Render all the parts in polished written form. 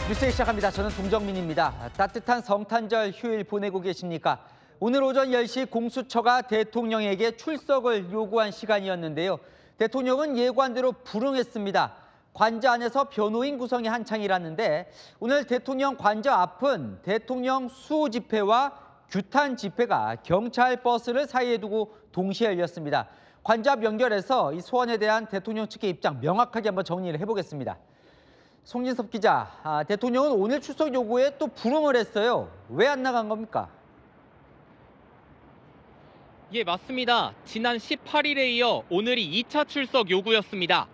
뉴스 시작합니다. 저는 동정민입니다. 따뜻한 성탄절 휴일 보내고 계십니까? 오늘 오전 10시 공수처가 대통령에게 출석을 요구한 시간이었는데요. 대통령은 예고한대로 불응했습니다. 관저 안에서 변호인 구성이 한창이라는데 오늘 대통령 관저 앞은 대통령 수호 집회와 규탄 집회가 경찰 버스를 사이에 두고 동시에 열렸습니다. 관저 앞 연결해서 이 소환에 대한 대통령 측의 입장 명확하게 한번 정리를 해보겠습니다. 송진섭 기자, 대통령은 오늘 출석 요구에 또 불응을 했어요. 왜 안 나간 겁니까? 예, 맞습니다. 지난 18일에 이어 오늘이 2차 출석 요구였습니다.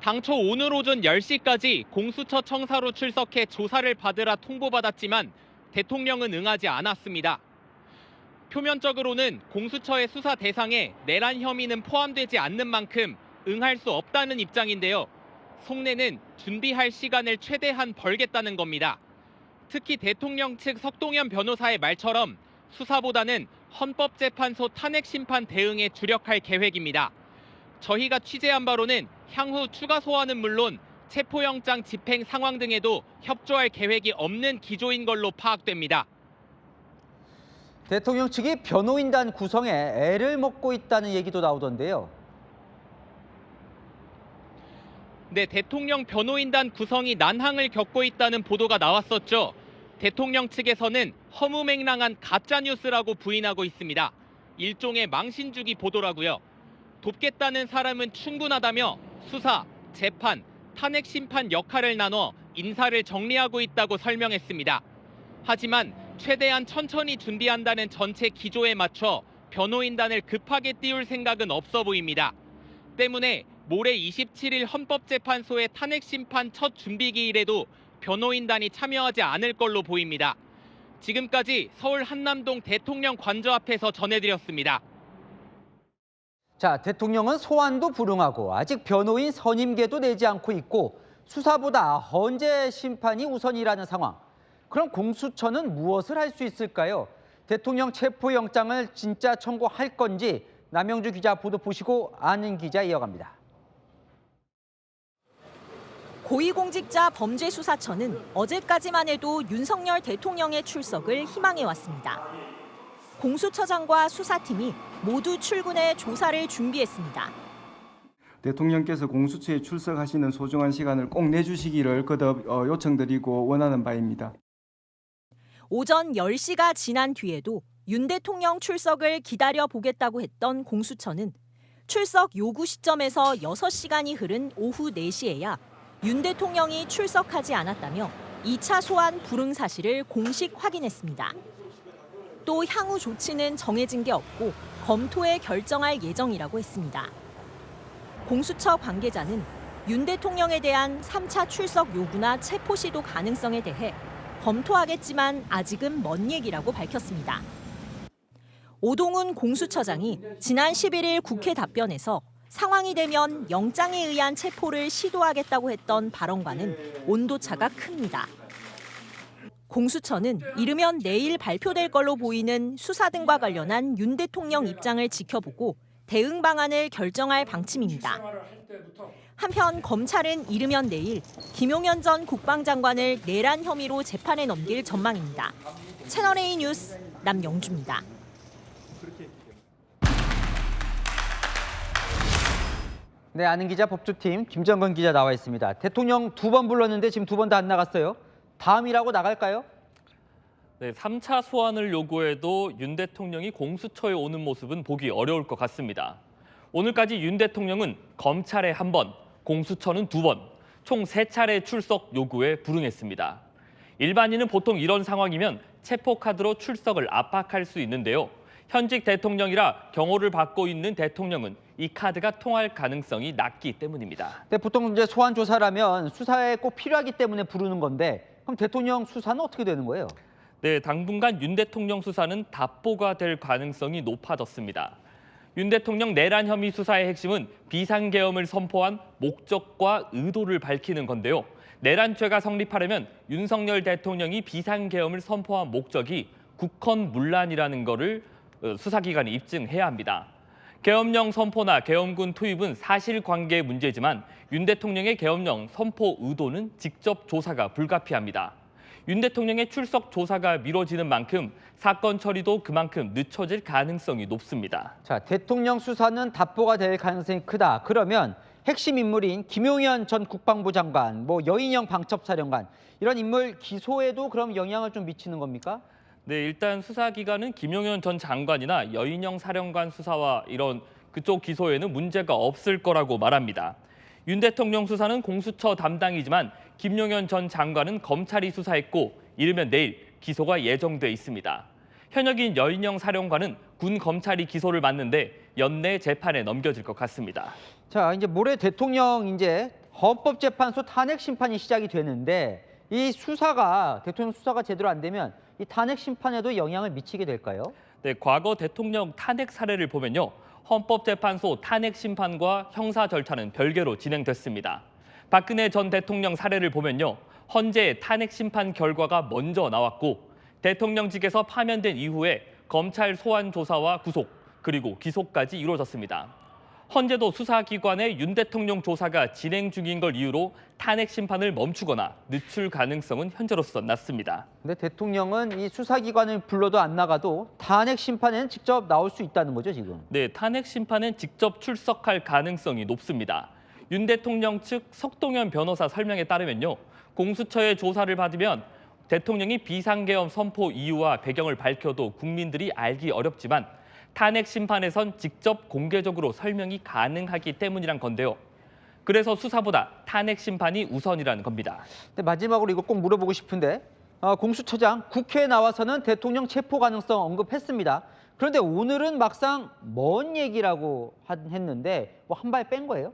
당초 오늘 오전 10시까지 공수처 청사로 출석해 조사를 받으라 통보받았지만 대통령은 응하지 않았습니다. 표면적으로는 공수처의 수사 대상에 내란 혐의는 포함되지 않는 만큼 응할 수 없다는 입장인데요. 속내는 준비할 시간을 최대한 벌겠다는 겁니다. 특히 대통령 측 석동현 변호사의 말처럼 수사보다는 헌법재판소 탄핵심판 대응에 주력할 계획입니다. 저희가 취재한 바로는 향후 추가 소환은 물론 체포영장 집행 상황 등에도 협조할 계획이 없는 기조인 걸로 파악됩니다. 대통령 측이 변호인단 구성에 애를 먹고 있다는 얘기도 나오던데요. 네, 대통령 변호인단 구성이 난항을 겪고 있다는 보도가 나왔었죠. 대통령 측에서는 허무맹랑한 가짜뉴스라고 부인하고 있습니다. 일종의 망신주기 보도라고요. 돕겠다는 사람은 충분하다며 수사, 재판, 탄핵 심판 역할을 나눠 인사를 정리하고 있다고 설명했습니다. 하지만 최대한 천천히 준비한다는 전체 기조에 맞춰 변호인단을 급하게 띄울 생각은 없어 보입니다. 때문에 모레 27일 헌법재판소의 탄핵심판 첫 준비기일에도 변호인단이 참여하지 않을 걸로 보입니다. 지금까지 서울 한남동 대통령 관저 앞에서 전해드렸습니다. 자, 대통령은 소환도 불응하고 아직 변호인 선임계도 내지 않고 있고 수사보다 헌재 심판이 우선이라는 상황. 그럼 공수처는 무엇을 할 수 있을까요? 대통령 체포영장을 진짜 청구할 건지 남영주 기자 보도 보시고 아는 기자 이어갑니다. 고위공직자 범죄수사처는 어제까지만 해도 윤석열 대통령의 출석을 희망해왔습니다. 공수처장과 수사팀이 모두 출근해 조사를 준비했습니다. 대통령께서 공수처에 출석하시는 소중한 시간을 꼭 내주시기를 거듭 요청드리고 원하는 바입니다. 오전 10시가 지난 뒤에도 윤 대통령 출석을 기다려보겠다고 했던 공수처는 출석 요구 시점에서 6시간이 흐른 오후 4시에야 윤 대통령이 출석하지 않았다며 2차 소환 불응 사실을 공식 확인했습니다. 또 향후 조치는 정해진 게 없고 검토해 결정할 예정이라고 했습니다. 공수처 관계자는 윤 대통령에 대한 3차 출석 요구나 체포 시도 가능성에 대해 검토하겠지만 아직은 먼 얘기라고 밝혔습니다. 오동훈 공수처장이 지난 11일 국회 답변에서 상황이 되면 영장에 의한 체포를 시도하겠다고 했던 발언과는 온도차가 큽니다. 공수처는 이르면 내일 발표될 걸로 보이는 수사 등과 관련한 윤 대통령 입장을 지켜보고 대응 방안을 결정할 방침입니다. 한편 검찰은 이르면 내일 김용현 전 국방장관을 내란 혐의로 재판에 넘길 전망입니다. 채널A 뉴스 남영주입니다. 네, 아는 기자 법조팀 김정건 기자 나와 있습니다. 대통령 2번 불렀는데 지금 2번 다 안 나갔어요. 다음이라고 나갈까요? 네, 3차 소환을 요구해도 윤 대통령이 공수처에 오는 모습은 보기 어려울 것 같습니다. 오늘까지 윤 대통령은 검찰에 1번, 공수처는 2번, 총 3차례 출석 요구에 불응했습니다. 일반인은 보통 이런 상황이면 체포카드로 출석을 압박할 수 있는데요. 현직 대통령이라 경호를 받고 있는 대통령은 이 카드가 통할 가능성이 낮기 때문입니다. 네, 보통 이제 소환 조사라면 수사에 꼭 필요하기 때문에 부르는 건데 그럼 대통령 수사는 어떻게 되는 거예요? 네, 당분간 윤 대통령 수사는 답보가 될 가능성이 높아졌습니다. 윤 대통령 내란 혐의 수사의 핵심은 비상계엄을 선포한 목적과 의도를 밝히는 건데요. 내란죄가 성립하려면 윤석열 대통령이 비상계엄을 선포한 목적이 국헌문란이라는 것을 수사기관이 입증해야 합니다. 계엄령 선포나 계엄군 투입은 사실관계 문제지만 윤 대통령의 계엄령 선포 의도는 직접 조사가 불가피합니다. 윤 대통령의 출석 조사가 미뤄지는 만큼 사건 처리도 그만큼 늦춰질 가능성이 높습니다. 자, 대통령 수사는 답보가 될 가능성이 크다. 그러면 핵심 인물인 김용현 전 국방부 장관, 여인영 방첩사령관 이런 인물 기소에도 그럼 영향을 좀 미치는 겁니까? 네, 일단 수사기관은 김용현 전 장관이나 여인영 사령관 수사와 이런 그쪽 기소에는 문제가 없을 거라고 말합니다. 윤 대통령 수사는 공수처 담당이지만 김용현 전 장관은 검찰이 수사했고 이르면 내일 기소가 예정돼 있습니다. 현역인 여인영 사령관은 군 검찰이 기소를 맡는데 연내 재판에 넘겨질 것 같습니다. 자, 이제 모레 대통령 헌법재판소 탄핵 심판이 시작이 되는데 이 대통령 수사가 제대로 안 되면 이 탄핵 심판에도 영향을 미치게 될까요? 네, 과거 대통령 탄핵 사례를 보면요. 헌법재판소 탄핵 심판과 형사 절차는 별개로 진행됐습니다. 박근혜 전 대통령 사례를 보면요. 헌재 탄핵 심판 결과가 먼저 나왔고 대통령직에서 파면된 이후에 검찰 소환 조사와 구속 그리고 기소까지 이루어졌습니다. 헌재도 수사기관의 윤 대통령 조사가 진행 중인 걸 이유로 탄핵 심판을 멈추거나 늦출 가능성은 현재로서 낮습니다. 근데 대통령은 이 수사기관을 불러도 안 나가도 탄핵 심판에는 직접 나올 수 있다는 거죠, 지금? 네, 탄핵 심판엔 직접 출석할 가능성이 높습니다. 윤 대통령 측 석동현 변호사 설명에 따르면요. 공수처의 조사를 받으면 대통령이 비상계엄 선포 이유와 배경을 밝혀도 국민들이 알기 어렵지만 탄핵 심판에선 직접 공개적으로 설명이 가능하기 때문이란 건데요. 그래서 수사보다 탄핵 심판이 우선이라는 겁니다. 근데 마지막으로 이거 꼭 물어보고 싶은데 공수처장 국회에 나와서는 대통령 체포 가능성 언급했습니다. 그런데 오늘은 막상 먼 얘기라고 했는데 한 발 뺀 거예요?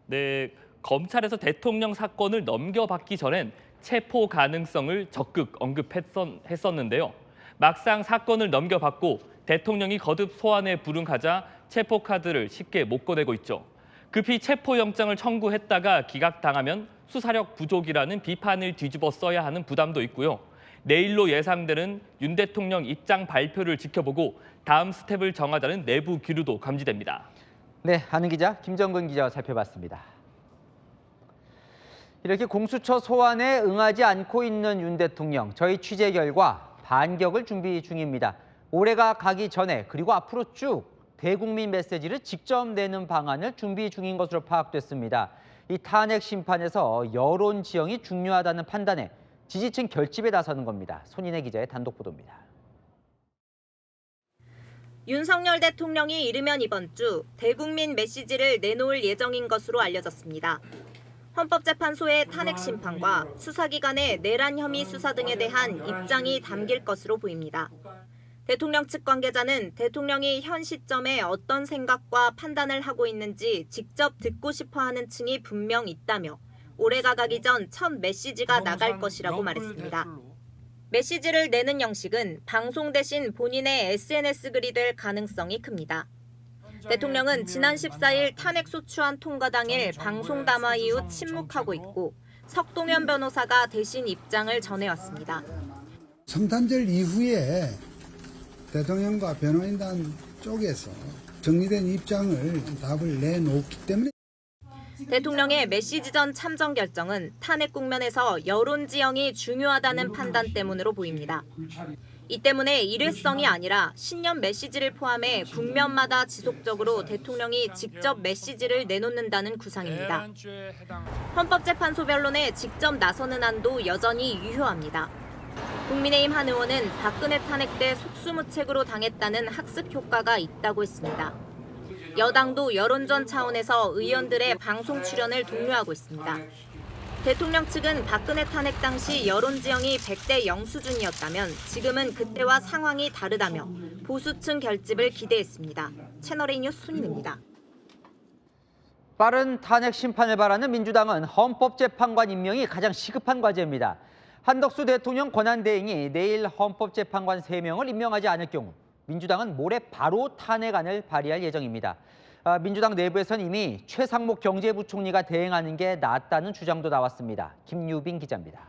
네, 검찰에서 대통령 사건을 넘겨받기 전엔 체포 가능성을 적극 언급했었는데요. 막상 사건을 넘겨받고 대통령이 거듭 소환에 불응하자 체포 카드를 쉽게 못 꺼내고 있죠. 급히 체포영장을 청구했다가 기각당하면 수사력 부족이라는 비판을 뒤집어 써야 하는 부담도 있고요. 내일로 예상되는 윤 대통령 입장 발표를 지켜보고 다음 스텝을 정하자는 내부 기류도 감지됩니다. 네, 아는 기자 김정근 기자와 살펴봤습니다. 이렇게 공수처 소환에 응하지 않고 있는 윤 대통령, 저희 취재 결과 반격을 준비 중입니다. 올해가 가기 전에 그리고 앞으로 쭉 대국민 메시지를 직접 내는 방안을 준비 중인 것으로 파악됐습니다. 이 탄핵 심판에서 여론 지형이 중요하다는 판단에 지지층 결집에 나서는 겁니다. 손인혜 기자의 단독 보도입니다. 윤석열 대통령이 이르면 이번 주 대국민 메시지를 내놓을 예정인 것으로 알려졌습니다. 헌법재판소의 탄핵 심판과 수사기관의 내란 혐의 수사 등에 대한 입장이 담길 것으로 보입니다. 대통령 측 관계자는 대통령이 현 시점에 어떤 생각과 판단을 하고 있는지 직접 듣고 싶어하는 층이 분명 있다며 올해가 가기 전 첫 메시지가 나갈 것이라고 말했습니다. 메시지를 내는 형식은 방송 대신 본인의 SNS 글이 될 가능성이 큽니다. 대통령은 지난 14일 탄핵소추안 통과 당일 방송 담화 이후 침묵하고 있고 석동현 변호사가 대신 입장을 전해왔습니다. 성탄절 이후에 대통령과 변호인단 쪽에서 정리된 입장을 답을 내놓기 때문에 대통령의 메시지 전 참정 결정은 탄핵 국면에서 여론 지형이 중요하다는 판단 때문으로 보입니다. 이 때문에 일회성이 아니라 신년 메시지를 포함해 국면마다 지속적으로 대통령이 직접 메시지를 내놓는다는 구상입니다. 헌법재판소 변론에 직접 나서는 안도 여전히 유효합니다. 국민의힘 한 의원은 박근혜 탄핵 때 속수무책으로 당했다는 학습 효과가 있다고 했습니다. 여당도 여론전 차원에서 의원들의 방송 출연을 독려하고 있습니다. 대통령 측은 박근혜 탄핵 당시 여론 지형이 100대 0 수준이었다면 지금은 그때와 상황이 다르다며 보수층 결집을 기대했습니다. 채널A 뉴스 손인혜입니다. 빠른 탄핵 심판을 바라는 민주당은 헌법재판관 임명이 가장 시급한 과제입니다. 한덕수 대통령 권한대행이 내일 헌법재판관 3명을 임명하지 않을 경우 민주당은 모레 바로 탄핵안을 발의할 예정입니다. 민주당 내부에서는 이미 최상목 경제부총리가 대행하는 게 낫다는 주장도 나왔습니다. 김유빈 기자입니다.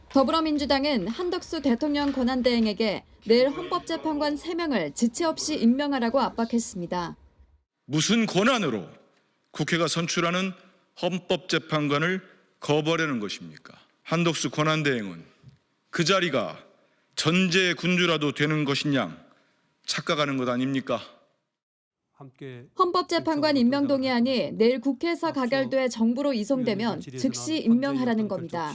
더불어민주당은 한덕수 대통령 권한대행에게 내일 헌법재판관 3명을 지체 없이 임명하라고 압박했습니다. 무슨 권한으로 국회가 선출하는 헌법재판관을 거부하려는 것입니까? 한덕수 권한대행은 그 자리가 전제 군주라도 되는 것이냐 착각하는 것 아닙니까? 헌법재판관 임명 동의안이 내일 국회에서 가결돼 정부로 이송되면 즉시 임명하라는 겁니다.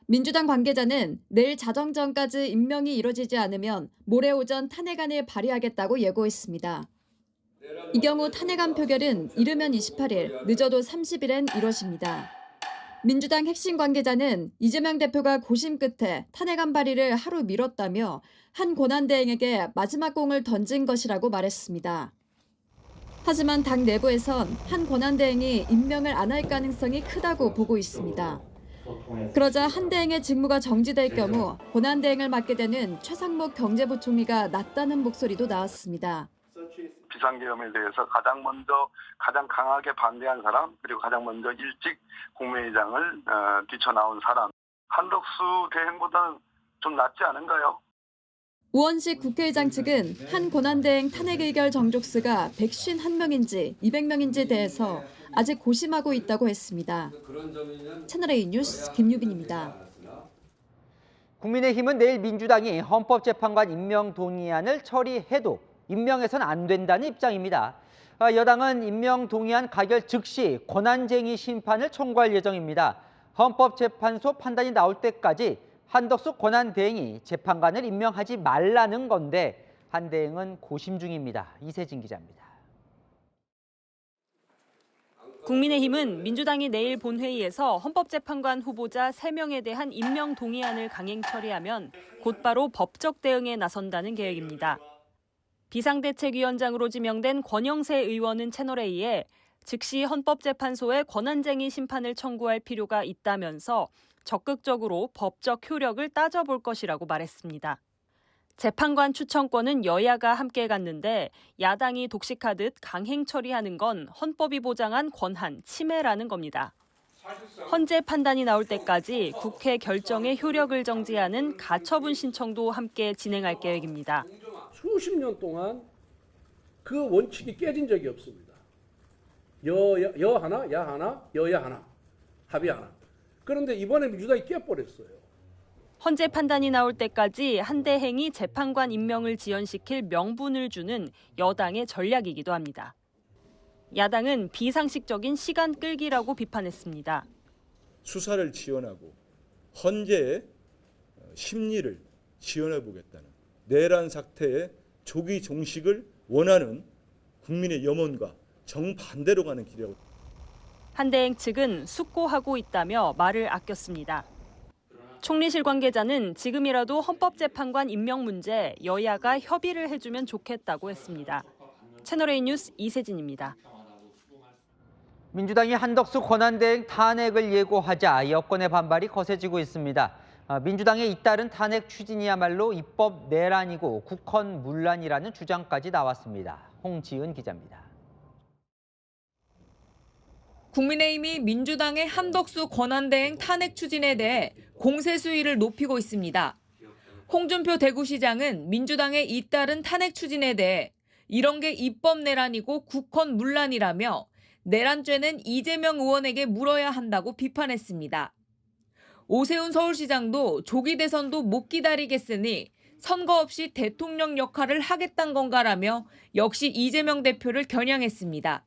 민주당 관계자는 내일 자정전까지 임명이 이뤄지지 않으면 모레 오전 탄핵안을 발의하겠다고 예고했습니다. 이 경우 탄핵안 표결은 이르면 28일, 늦어도 30일엔 이뤄집니다. 민주당 핵심 관계자는 이재명 대표가 고심 끝에 탄핵안 발의를 하루 미뤘다며 한 권한대행에게 마지막 공을 던진 것이라고 말했습니다. 하지만 당 내부에선 한 권한대행이 임명을 안 할 가능성이 크다고 보고 있습니다. 그러자 한 대행의 직무가 정지될 경우 권한대행을 맡게 되는 최상목 경제부총리가 낫다는 목소리도 나왔습니다. 비상계엄에 대해서 가장 강하게 반대한 사람, 그리고 가장 먼저 일찍 국무회의장을 뛰쳐나온 사람. 한덕수 대행보다는 좀 낫지 않은가요? 우원식 국회의장 측은 한 권한대행 탄핵 의결 정족수가 151명인지 200명인지 대해서 아직 고심하고 있다고 했습니다. 채널A 뉴스 김유빈입니다. 국민의힘은 내일 민주당이 헌법재판관 임명 동의안을 처리해도 임명해서는 안 된다는 입장입니다. 여당은 임명 동의안 가결 즉시 권한쟁의 심판을 청구할 예정입니다. 헌법재판소 판단이 나올 때까지 한덕수 권한대행이 재판관을 임명하지 말라는 건데 한 대행은 고심 중입니다. 이세진 기자입니다. 국민의힘은 민주당이 내일 본회의에서 헌법재판관 후보자 3명에 대한 임명 동의안을 강행 처리하면 곧바로 법적 대응에 나선다는 계획입니다. 비상대책위원장으로 지명된 권영세 의원은 채널A에 즉시 헌법재판소에 권한쟁의 심판을 청구할 필요가 있다면서 적극적으로 법적 효력을 따져볼 것이라고 말했습니다. 재판관 추천권은 여야가 함께 갖는데 야당이 독식하듯 강행 처리하는 건 헌법이 보장한 권한 침해라는 겁니다. 헌재 판단이 나올 때까지 국회 결정의 효력을 정지하는 가처분 신청도 함께 진행할 계획입니다. 수십 년 동안 그 원칙이 깨진 적이 없습니다. 여 하나, 야 하나, 여야 하나, 합의 하나. 그런데 이번에 민주당이 깨버렸어요. 헌재 판단이 나올 때까지 한 대행이 재판관 임명을 지연시킬 명분을 주는 여당의 전략이기도 합니다. 야당은 비상식적인 시간 끌기라고 비판했습니다. 수사를 지연하고 헌재의 심리를 지연해보겠다는 내란 사태의 조기 종식을 원하는 국민의 염원과 정반대로 가는 길이라고. 한 대행 측은 숙고하고 있다며 말을 아꼈습니다. 총리실 관계자는 지금이라도 헌법재판관 임명 문제 여야가 협의를 해주면 좋겠다고 했습니다. 채널A 뉴스 이세진입니다. 민주당이 한덕수 권한대행 탄핵을 예고하자 여권의 반발이 거세지고 있습니다. 민주당의 잇따른 탄핵 추진이야말로 입법 내란이고 국헌문란이라는 주장까지 나왔습니다. 홍지은 기자입니다. 국민의힘이 민주당의 한덕수 권한대행 탄핵 추진에 대해 공세 수위를 높이고 있습니다. 홍준표 대구시장은 민주당의 잇따른 탄핵 추진에 대해 이런 게 입법 내란이고 국헌문란이라며 내란죄는 이재명 의원에게 물어야 한다고 비판했습니다. 오세훈 서울시장도 조기 대선도 못 기다리겠으니 선거 없이 대통령 역할을 하겠다는 건가라며 역시 이재명 대표를 겨냥했습니다.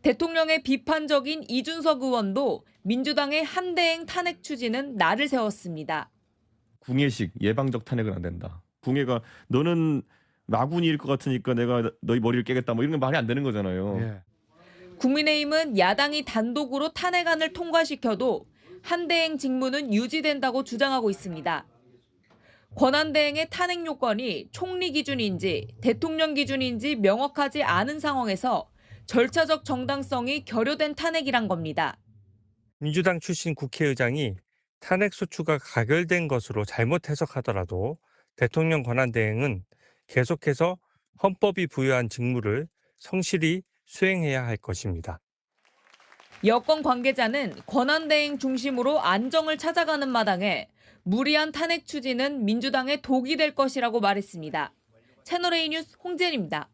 대통령의 비판적인 이준석 의원도 민주당의 한대행 탄핵 추진은 날을 세웠습니다. 궁예식 예방적 탄핵은 안 된다. 궁예가 너는 마군일 것 같으니까 내가 너희 머리를 깨겠다 뭐 이런 건 말이 안 되는 거잖아요. 예. 국민의힘은 야당이 단독으로 탄핵안을 통과시켜도 한대행 직무는 유지된다고 주장하고 있습니다. 권한대행의 탄핵 요건이 총리 기준인지 대통령 기준인지 명확하지 않은 상황에서 절차적 정당성이 결여된 탄핵이란 겁니다. 민주당 출신 국회의장이 탄핵 소추가 가결된 것으로 잘못 해석하더라도 대통령 권한대행은 계속해서 헌법이 부여한 직무를 성실히 수행해야 할 것입니다. 여권 관계자는 권한대행 중심으로 안정을 찾아가는 마당에 무리한 탄핵 추진은 민주당의 독이 될 것이라고 말했습니다. 채널A 뉴스 홍재현입니다.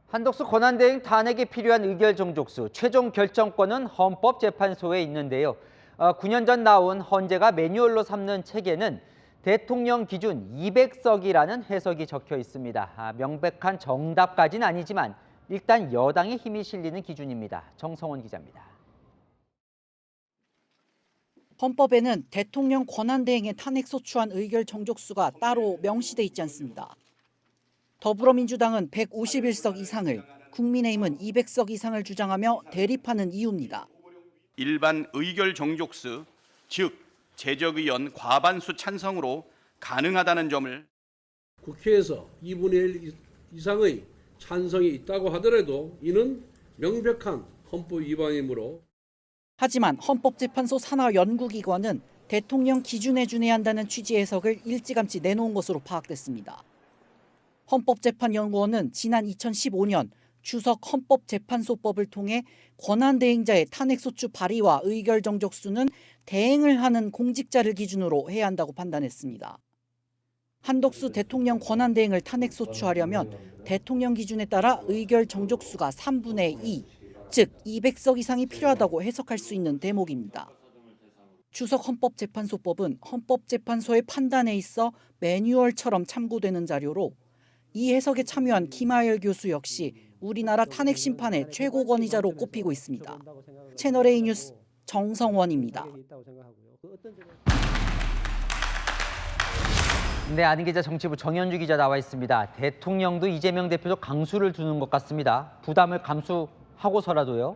한덕수 권한대행 탄핵에 필요한 의결 정족수, 최종 결정권은 헌법재판소에 있는데요. 9년 전 나온 헌재가 매뉴얼로 삼는 책에는 대통령 기준 200석이라는 해석이 적혀 있습니다. 명백한 정답까지는 아니지만 일단 여당의 힘이 실리는 기준입니다. 정성원 기자입니다. 헌법에는 대통령 권한대행의 탄핵 소추안 의결 정족수가 따로 명시돼 있지 않습니다. 더불어민주당은 151석 이상을, 국민의힘은 200석 이상을 주장하며 대립하는 이유입니다. 일반 의결 정족수, 즉 제적의원 과반수 찬성으로 가능하다는 점을 국회에서 2분의 1 이상의 찬성이 있다고 하더라도 이는 명백한 헌법 위반이므로. 하지만 헌법재판소 산하 연구기관은 대통령 기준에 준해야 한다는 취지의 해석을 일찌감치 내놓은 것으로 파악됐습니다. 헌법재판연구원은 지난 2015년 주석 헌법재판소법을 통해 권한대행자의 탄핵소추 발의와 의결 정족수는 대행을 하는 공직자를 기준으로 해야 한다고 판단했습니다. 한덕수 대통령 권한대행을 탄핵소추하려면 대통령 기준에 따라 의결 정족수가 3분의 2, 즉 200석 이상이 필요하다고 해석할 수 있는 대목입니다. 주석 헌법재판소법은 헌법재판소의 판단에 있어 매뉴얼처럼 참고되는 자료로 이 해석에 참여한 김하열 교수 역시 우리나라 탄핵 심판의 최고 권위자로 꼽히고 있습니다. 채널A 뉴스 정성원입니다. 네, 아는 기자 정치부 정현주 기자 나와 있습니다. 대통령도 이재명 대표도 강수를 두는 것 같습니다. 부담을 감수하고서라도요.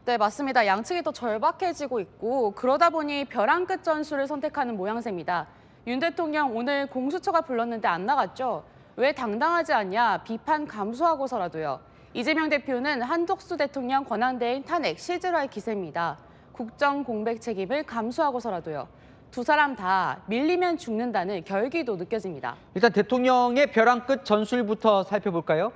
네, 맞습니다. 양측이 더 절박해지고 있고 그러다 보니 벼랑 끝 전술을 선택하는 모양새입니다. 윤 대통령 오늘 공수처가 불렀는데 안 나갔죠? 왜 당당하지 않냐 비판 감수하고서라도요. 이재명 대표는 한덕수 대통령 권한대행 탄핵 실질화의 기세입니다. 국정 공백 책임을 감수하고서라도요. 두 사람 다 밀리면 죽는다는 결기도 느껴집니다. 일단 대통령의 벼랑 끝 전술부터 살펴볼까요?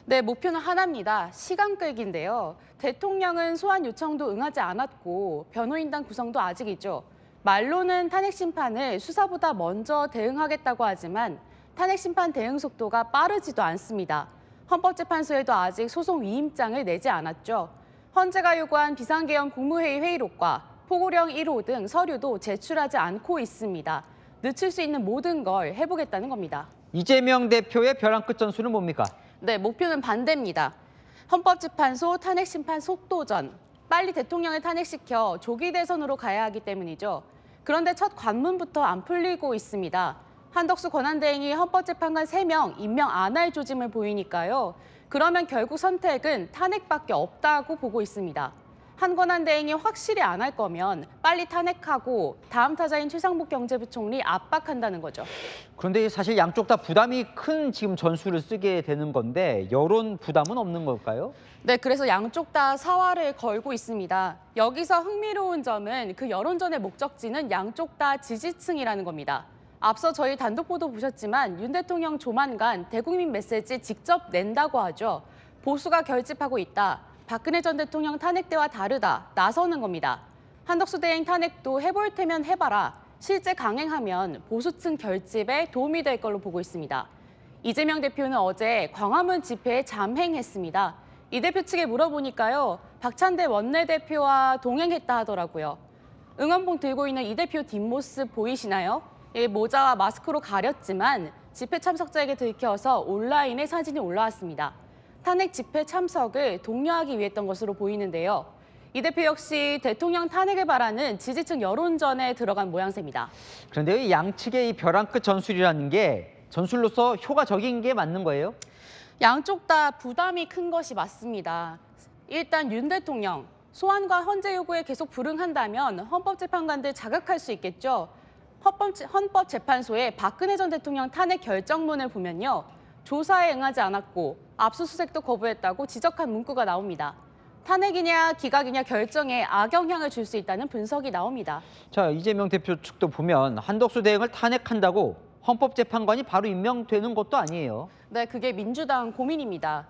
네, 목표는 하나입니다. 시간 끌기인데요. 대통령은 소환 요청도 응하지 않았고 변호인단 구성도 아직 있죠. 말로는 탄핵 심판을 수사보다 먼저 대응하겠다고 하지만 탄핵 심판 대응 속도가 빠르지도 않습니다. 헌법재판소에도 아직 소송 위임장을 내지 않았죠. 헌재가 요구한 비상계엄 국무회의 회의록과 포고령 1호 등 서류도 제출하지 않고 있습니다. 늦출 수 있는 모든 걸 해보겠다는 겁니다. 이재명 대표의 벼랑 끝 전술은 뭡니까? 네, 목표는 반대입니다. 헌법재판소 탄핵 심판 속도전. 빨리 대통령을 탄핵시켜 조기 대선으로 가야 하기 때문이죠. 그런데 첫 관문부터 안 풀리고 있습니다. 한덕수 권한대행이 헌법재판관 3명 임명 안 할 조짐을 보이니까요. 그러면 결국 선택은 탄핵밖에 없다고 보고 있습니다. 한 권한대행이 확실히 안 할 거면 빨리 탄핵하고 다음 타자인 최상목 경제부총리 압박한다는 거죠. 그런데 사실 양쪽 다 부담이 큰 지금 전술을 쓰게 되는 건데 여론 부담은 없는 걸까요? 네, 그래서 양쪽 다 사활을 걸고 있습니다. 여기서 흥미로운 점은 그 여론전의 목적지는 양쪽 다 지지층이라는 겁니다. 앞서 저희 단독 보도 보셨지만 윤 대통령 조만간 대국민 메시지 직접 낸다고 하죠. 보수가 결집하고 있다. 박근혜 전 대통령 탄핵 때와 다르다. 나서는 겁니다. 한덕수 대행 탄핵도 해볼 테면 해봐라. 실제 강행하면 보수층 결집에 도움이 될 걸로 보고 있습니다. 이재명 대표는 어제 광화문 집회에 잠행했습니다. 이 대표 측에 물어보니까요. 박찬대 원내대표와 동행했다 하더라고요. 응원봉 들고 있는 이 대표 뒷모습 보이시나요? 모자와 마스크로 가렸지만 집회 참석자에게 들켜서 온라인에 사진이 올라왔습니다. 탄핵 집회 참석을 독려하기 위했던 것으로 보이는데요. 이 대표 역시 대통령 탄핵을 바라는 지지층 여론전에 들어간 모양새입니다. 그런데 양측의 이 벼랑 끝 전술이라는 게 전술로서 효과적인 게 맞는 거예요? 양쪽 다 부담이 큰 것이 맞습니다. 일단 윤 대통령, 소환과 헌재 요구에 계속 불응한다면 헌법재판관들 자극할 수 있겠죠. 헌법재판소의 박근혜 전 대통령 탄핵 결정문을 보면요. 조사에 응하지 않았고 압수수색도 거부했다고 지적한 문구가 나옵니다. 탄핵이냐 기각이냐 결정에 악영향을 줄 수 있다는 분석이 나옵니다. 자, 이재명 대표 측도 보면 한덕수 대행을 탄핵한다고 헌법재판관이 바로 임명되는 것도 아니에요. 네, 그게 민주당 고민입니다.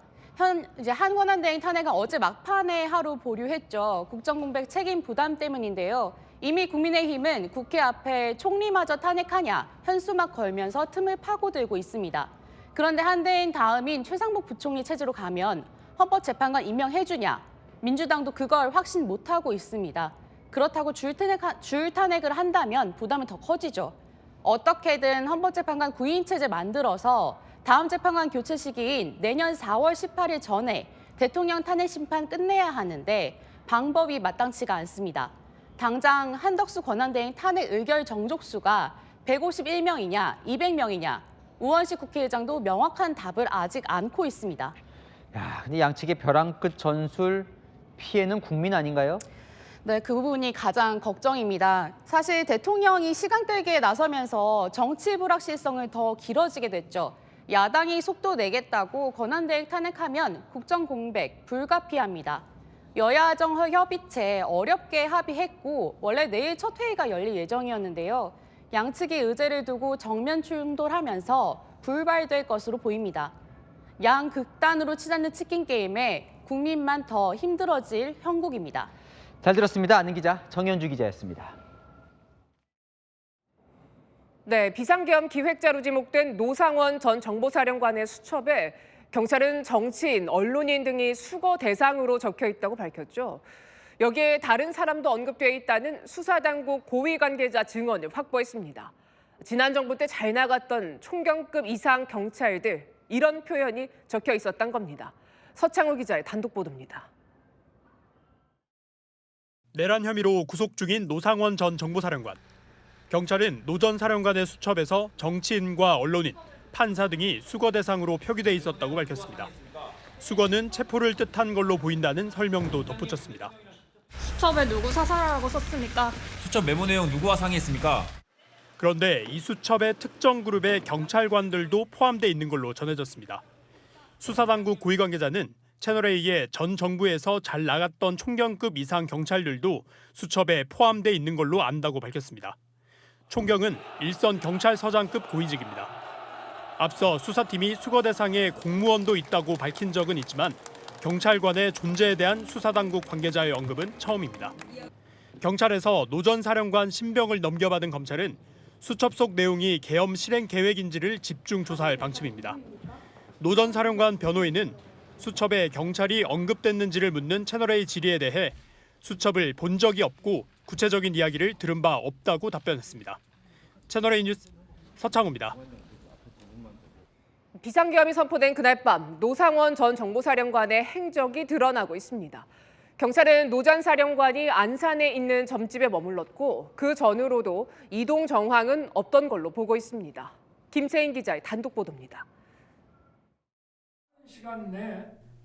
이제 한 권한대행 탄핵은 어제 막판에 하루 보류했죠. 국정공백 책임 부담 때문인데요. 이미 국민의힘은 국회 앞에 총리마저 탄핵하냐 현수막 걸면서 틈을 파고들고 있습니다. 그런데 한대행 다음인 최상목 부총리 체제로 가면 헌법재판관 임명해주냐? 민주당도 그걸 확신 못하고 있습니다. 그렇다고 줄 탄핵을 한다면 부담은 더 커지죠. 어떻게든 헌법재판관 구인 체제 만들어서 다음 재판관 교체 시기인 내년 4월 18일 전에 대통령 탄핵 심판 끝내야 하는데 방법이 마땅치가 않습니다. 당장 한덕수 권한대행 탄핵 의결 정족수가 151명이냐 200명이냐 우원식 국회의장도 명확한 답을 아직 않고 있습니다. 야, 근데 양측의 벼랑 끝 전술 피해는 국민 아닌가요? 네, 그 부분이 가장 걱정입니다. 사실 대통령이 시간 끌기에 나서면서 정치 불확실성을 더 길어지게 됐죠. 야당이 속도 내겠다고 권한대행 탄핵하면 국정 공백 불가피합니다. 여야정 협의체 어렵게 합의했고 원래 내일 첫 회의가 열릴 예정이었는데요. 양측이 의제를 두고 정면 충돌하면서 불발될 것으로 보입니다. 양 극단으로 치닫는 치킨 게임에 국민만 더 힘들어질 형국입니다. 잘 들었습니다. 아는 기자 정현주 기자였습니다. 네, 비상계엄 기획자로 지목된 노상원 전 정보사령관의 수첩에 경찰은 정치인, 언론인 등이 수거 대상으로 적혀 있다고 밝혔죠. 여기에 다른 사람도 언급되어 있다는 수사당국 고위 관계자 증언을 확보했습니다. 지난 정부 때 잘 나갔던 총경급 이상 경찰들, 이런 표현이 적혀 있었던 겁니다. 서창호 기자의 단독 보도입니다. 내란 혐의로 구속 중인 노상원 전 정보사령관. 경찰은 노 전 사령관의 수첩에서 정치인과 언론인, 판사 등이 수거 대상으로 표기돼 있었다고 밝혔습니다. 수거는 체포를 뜻한 걸로 보인다는 설명도 덧붙였습니다. 수첩에 누구 사살하라고 썼습니까? 수첩 메모 내용 누구와 상의했습니까? 그런데 이 수첩의 특정 그룹의 경찰관들도 포함돼 있는 걸로 전해졌습니다. 수사당국 고위 관계자는 채널A의 전 정부에서 잘 나갔던 총경급 이상 경찰들도 수첩에 포함돼 있는 걸로 안다고 밝혔습니다. 총경은 일선 경찰서장급 고위직입니다. 앞서 수사팀이 수거 대상에 공무원도 있다고 밝힌 적은 있지만 경찰관의 존재에 대한 수사당국 관계자의 언급은 처음입니다. 경찰에서 노 전 사령관 신병을 넘겨받은 검찰은 수첩 속 내용이 계엄 실행 계획인지를 집중 조사할 방침입니다. 노 전 사령관 변호인은 수첩에 경찰이 언급됐는지를 묻는 채널A 질의에 대해 수첩을 본 적이 없고 구체적인 이야기를 들은 바 없다고 답변했습니다. 채널A 뉴스 서창호입니다. 비상계엄이 선포된 그날 밤 노상원 전 정보사령관의 행적이 드러나고 있습니다. 경찰은 노 전 사령관이 안산에 있는 점집에 머물렀고 그 전으로도 이동 정황은 없던 걸로 보고 있습니다. 김세인 기자의 단독 보도입니다.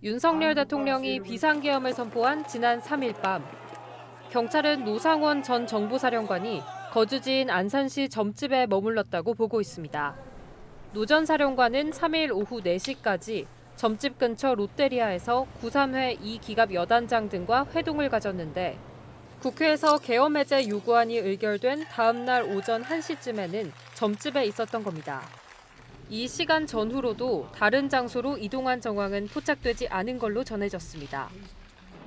윤석열 대통령이 비상계엄을 선포한 지난 3일 밤, 경찰은 노상원 전 정보사령관이 거주지인 안산시 점집에 머물렀다고 보고 있습니다. 노 전 사령관은 3일 오후 4시까지 점집 근처 롯데리아에서 구3회 이기갑 여단장 등과 회동을 가졌는데 국회에서 계엄 해제 요구안이 의결된 다음 날 오전 1시쯤에는 점집에 있었던 겁니다. 이 시간 전후로도 다른 장소로 이동한 정황은 포착되지 않은 걸로 전해졌습니다.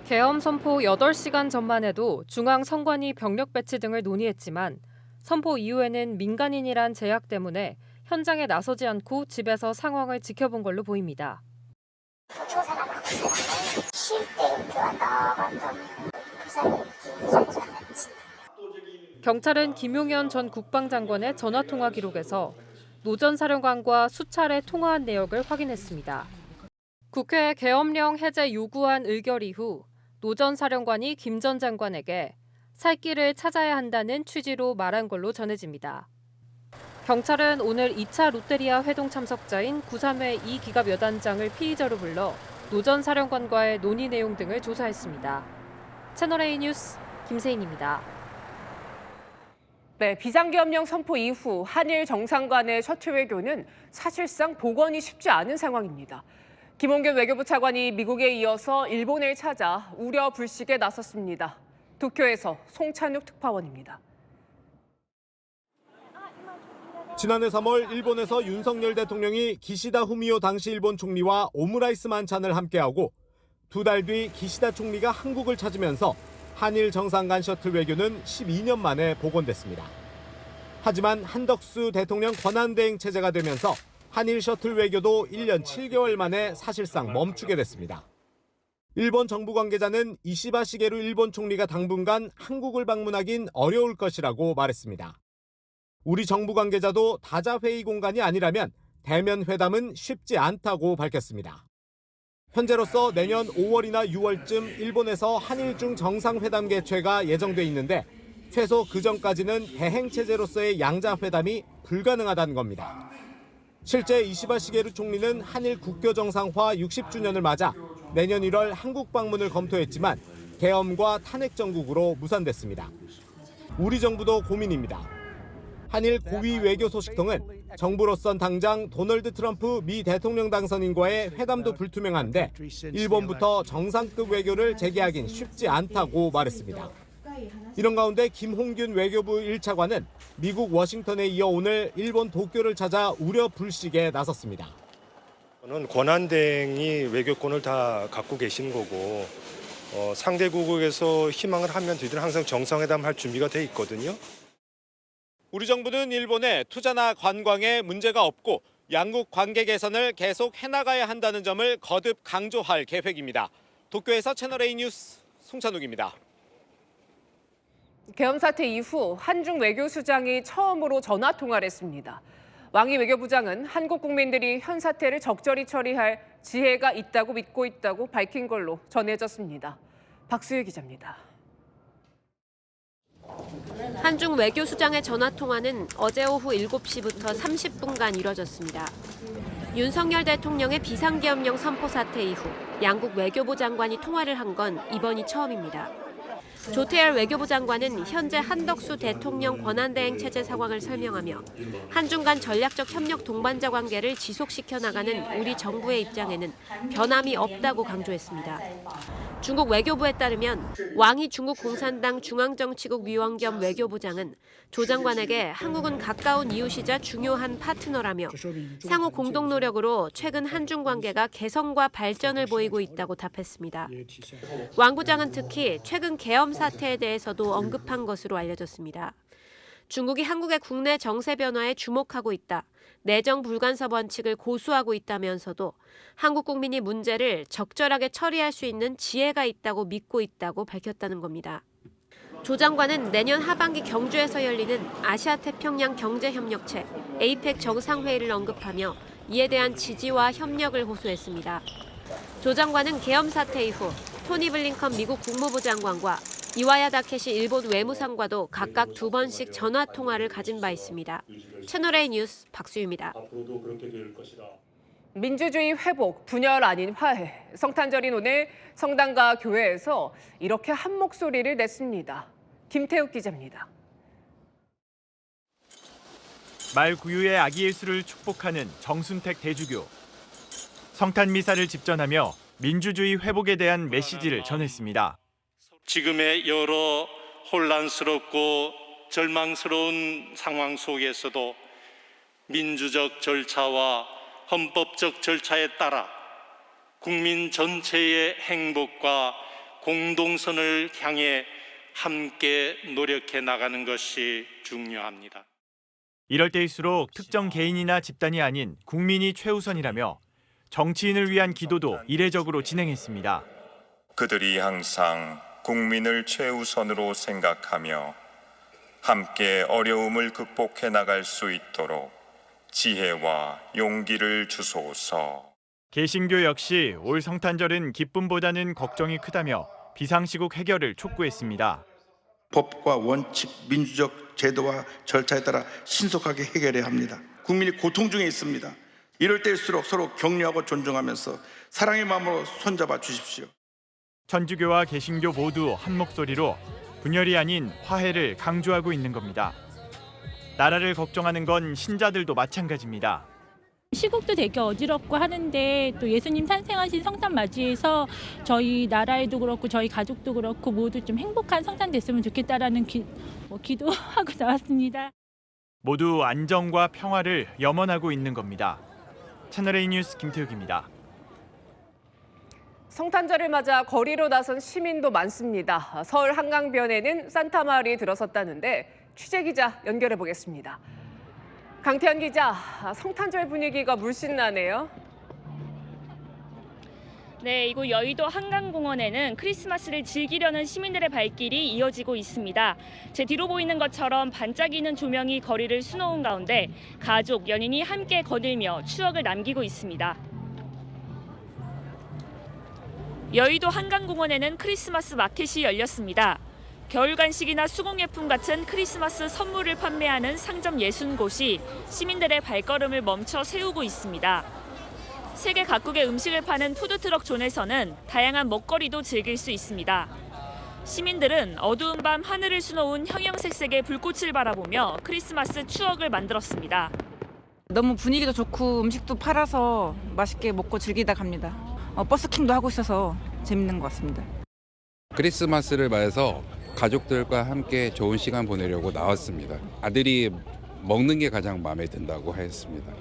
계엄 선포 8시간 전만 해도 중앙선관위 병력 배치 등을 논의했지만 선포 이후에는 민간인이란 제약 때문에 현장에 나서지 않고 집에서 상황을 지켜본 걸로 보입니다. 경찰은 김용현 전 국방장관의 전화통화 기록에서 노 전 사령관과 수차례 통화한 내역을 확인했습니다. 국회 계엄령 해제 요구안 의결 이후 노 전 사령관이 김 전 장관에게 살 길을 찾아야 한다는 취지로 말한 걸로 전해집니다. 경찰은 오늘 2차 롯데리아 회동 참석자인 구3회 이기갑 여단장을 피의자로 불러 노 전 사령관과의 논의 내용 등을 조사했습니다. 채널A 뉴스 김세인입니다. 네, 비상계엄령 선포 이후 한일 정상 간의 셔틀 외교는 사실상 복원이 쉽지 않은 상황입니다. 김홍균 외교부 차관이 미국에 이어서 일본을 찾아 우려 불식에 나섰습니다. 도쿄에서 송찬욱 특파원입니다. 지난해 3월 일본에서 윤석열 대통령이 기시다 후미오 당시 일본 총리와 오므라이스 만찬을 함께하고 두 달 뒤 기시다 총리가 한국을 찾으면서 한일 정상 간 셔틀 외교는 12년 만에 복원됐습니다. 하지만 한덕수 대통령 권한대행 체제가 되면서 한일 셔틀 외교도 1년 7개월 만에 사실상 멈추게 됐습니다. 일본 정부 관계자는 이시바 시게루 일본 총리가 당분간 한국을 방문하긴 어려울 것이라고 말했습니다. 우리 정부 관계자도 다자회의 공간이 아니라면 대면 회담은 쉽지 않다고 밝혔습니다. 현재로서 내년 5월이나 6월쯤 일본에서 한일중 정상회담 개최가 예정돼 있는데 최소 그 전까지는 대행체제로서의 양자회담이 불가능하다는 겁니다. 실제 이시바 시게루 총리는 한일 국교 정상화 60주년을 맞아 내년 1월 한국 방문을 검토했지만 계엄과 탄핵 정국으로 무산됐습니다. 우리 정부도 고민입니다. 한일 고위 외교 소식통은 정부로선 당장 도널드 트럼프 미 대통령 당선인과의 회담도 불투명한데 일본부터 정상급 외교를 재개하긴 쉽지 않다고 말했습니다. 이런 가운데 김홍균 외교부 1차관은 미국 워싱턴에 이어 오늘 일본 도쿄를 찾아 우려 불식에 나섰습니다. 저는 권한대행이 외교권을 다 갖고 계신 거고 상대국에서 희망을 하면 저희들은 항상 정상회담 할 준비가 돼 있거든요. 우리 정부는 일본에 투자나 관광에 문제가 없고 양국 관계 개선을 계속 해나가야 한다는 점을 거듭 강조할 계획입니다. 도쿄에서 채널A 뉴스 송찬욱입니다. 계엄 사태 이후 한중 외교수장이 처음으로 전화 통화를 했습니다. 왕이 외교부장은 한국 국민들이 현 사태를 적절히 처리할 지혜가 있다고 믿고 있다고 밝힌 걸로 전해졌습니다. 박수희 기자입니다. 한중 외교수장의 전화통화는 어제 오후 7시부터 30분간 이뤄졌습니다. 윤석열 대통령의 비상계엄령 선포 사태 이후 양국 외교부 장관이 통화를 한 건 이번이 처음입니다. 조태열 외교부 장관은 현재 한덕수 대통령 권한대행 체제 상황을 설명하며 한중 간 전략적 협력 동반자 관계를 지속시켜 나가는 우리 정부의 입장에는 변함이 없다고 강조했습니다. 중국 외교부에 따르면 왕이 중국 공산당 중앙정치국 위원 겸 외교부장은 조 장관에게 한국은 가까운 이웃이자 중요한 파트너라며 상호 공동 노력으로 최근 한중 관계가 개선과 발전을 보이고 있다고 답했습니다. 왕 부장은 특히 최근 계엄 사태에 대해서도 언급한 것으로 알려졌습니다. 중국이 한국의 국내 정세 변화에 주목하고 있다. 내정 불간섭 원칙을 고수하고 있다면서도 한국 국민이 문제를 적절하게 처리할 수 있는 지혜가 있다고 믿고 있다고 밝혔다는 겁니다. 조 장관은 내년 하반기 경주에서 열리는 아시아태평양 경제협력체 APEC 정상회의를 언급하며 이에 대한 지지와 협력을 호소했습니다. 조 장관은 계엄 사태 이후 토니 블링컨 미국 국무부 장관과 이와야 다케시 일본 외무상과도 각각 2번씩 전화 통화를 가진 바 있습니다. 채널A 뉴스 박수유입니다. 민주주의 회복, 분열 아닌 화해. 성탄절인 오늘 성당과 교회에서 이렇게 한 목소리를 냈습니다. 김태욱 기자입니다. 말 9유의 아기 예수를 축복하는 정순택 대주교. 성탄 미사를 집전하며 민주주의 회복에 대한 메시지를 전했습니다. 지금의 여러 혼란스럽고 절망스러운 상황 속에서도 민주적 절차와 헌법적 절차에 따라 국민 전체의 행복과 공동선을 향해 함께 노력해 나가는 것이 중요합니다. 이럴 때일수록 특정 개인이나 집단이 아닌 국민이 최우선이라며 정치인을 위한 기도도 이례적으로 진행했습니다. 그들이 항상 국민을 최우선으로 생각하며 함께 어려움을 극복해 나갈 수 있도록 지혜와 용기를 주소서. 개신교 역시 올 성탄절은 기쁨보다는 걱정이 크다며 비상시국 해결을 촉구했습니다. 법과 원칙, 민주적 제도와 절차에 따라 신속하게 해결해야 합니다. 국민이 고통 중에 있습니다. 이럴 때일수록 서로 격려하고 존중하면서 사랑의 마음으로 손잡아 주십시오. 천주교와 개신교 모두 한 목소리로 분열이 아닌 화해를 강조하고 있는 겁니다. 나라를 걱정하는 건 신자들도 마찬가지입니다. 시국도 되게 어지럽고 하는데 또 예수님 탄생하신 성탄 맞이해서 저희 나라에도 그렇고 저희 가족도 그렇고 모두 좀 행복한 성탄 됐으면 좋겠다라는 기도하고 나왔습니다. 모두 안정과 평화를 염원하고 있는 겁니다. 채널A 뉴스 김태욱입니다. 성탄절을 맞아 거리로 나선 시민도 많습니다. 서울 한강변에는 산타마을이 들어섰다는데 취재 기자 연결해 보겠습니다. 강태현 기자, 성탄절 분위기가 물씬 나네요. 네, 이곳 여의도 한강공원에는 크리스마스를 즐기려는 시민들의 발길이 이어지고 있습니다. 제 뒤로 보이는 것처럼 반짝이는 조명이 거리를 수놓은 가운데 가족, 연인이 함께 거닐며 추억을 남기고 있습니다. 여의도 한강공원에는 크리스마스 마켓이 열렸습니다. 겨울 간식이나 수공예품 같은 크리스마스 선물을 판매하는 상점 60곳이 시민들의 발걸음을 멈춰 세우고 있습니다. 세계 각국의 음식을 파는 푸드트럭 존에서는 다양한 먹거리도 즐길 수 있습니다. 시민들은 어두운 밤 하늘을 수놓은 형형색색의 불꽃을 바라보며 크리스마스 추억을 만들었습니다. 너무 분위기도 좋고 음식도 팔아서 맛있게 먹고 즐기다 갑니다. 버스킹도 하고 있어서 재밌는 것 같습니다. 크리스마스를 맞아서 가족들과 함께 좋은 시간 보내려고 나왔습니다. 아들이 먹는 게 가장 마음에 든다고 했습니다.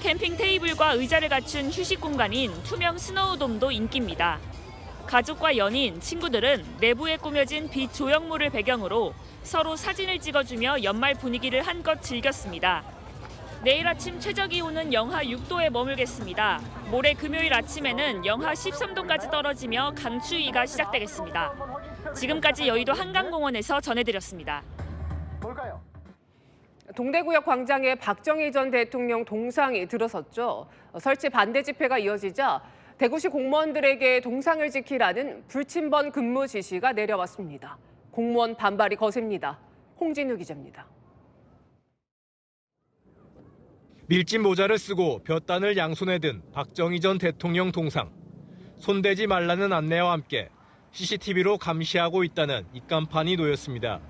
캠핑 테이블과 의자를 갖춘 휴식 공간인 투명 스노우돔도 인기입니다. 가족과 연인, 친구들은 내부에 꾸며진 빛 조형물을 배경으로 서로 사진을 찍어주며 연말 분위기를 한껏 즐겼습니다. 내일 아침 최저기온은 영하 6도에 머물겠습니다. 모레 금요일 아침에는 영하 13도까지 떨어지며 강추위가 시작되겠습니다. 지금까지 여의도 한강공원에서 전해드렸습니다. 동대구역 광장에 박정희 전 대통령 동상이 들어섰죠. 설치 반대 집회가 이어지자 대구시 공무원들에게 동상을 지키라는 불침번 근무 지시가 내려왔습니다. 공무원 반발이 거셉니다. 홍진우 기자입니다. 밀짚 모자를 쓰고 볕단을 양손에 든 박정희 전 대통령 동상. 손대지 말라는 안내와 함께 CCTV로 감시하고 있다는 입간판이 놓였습니다.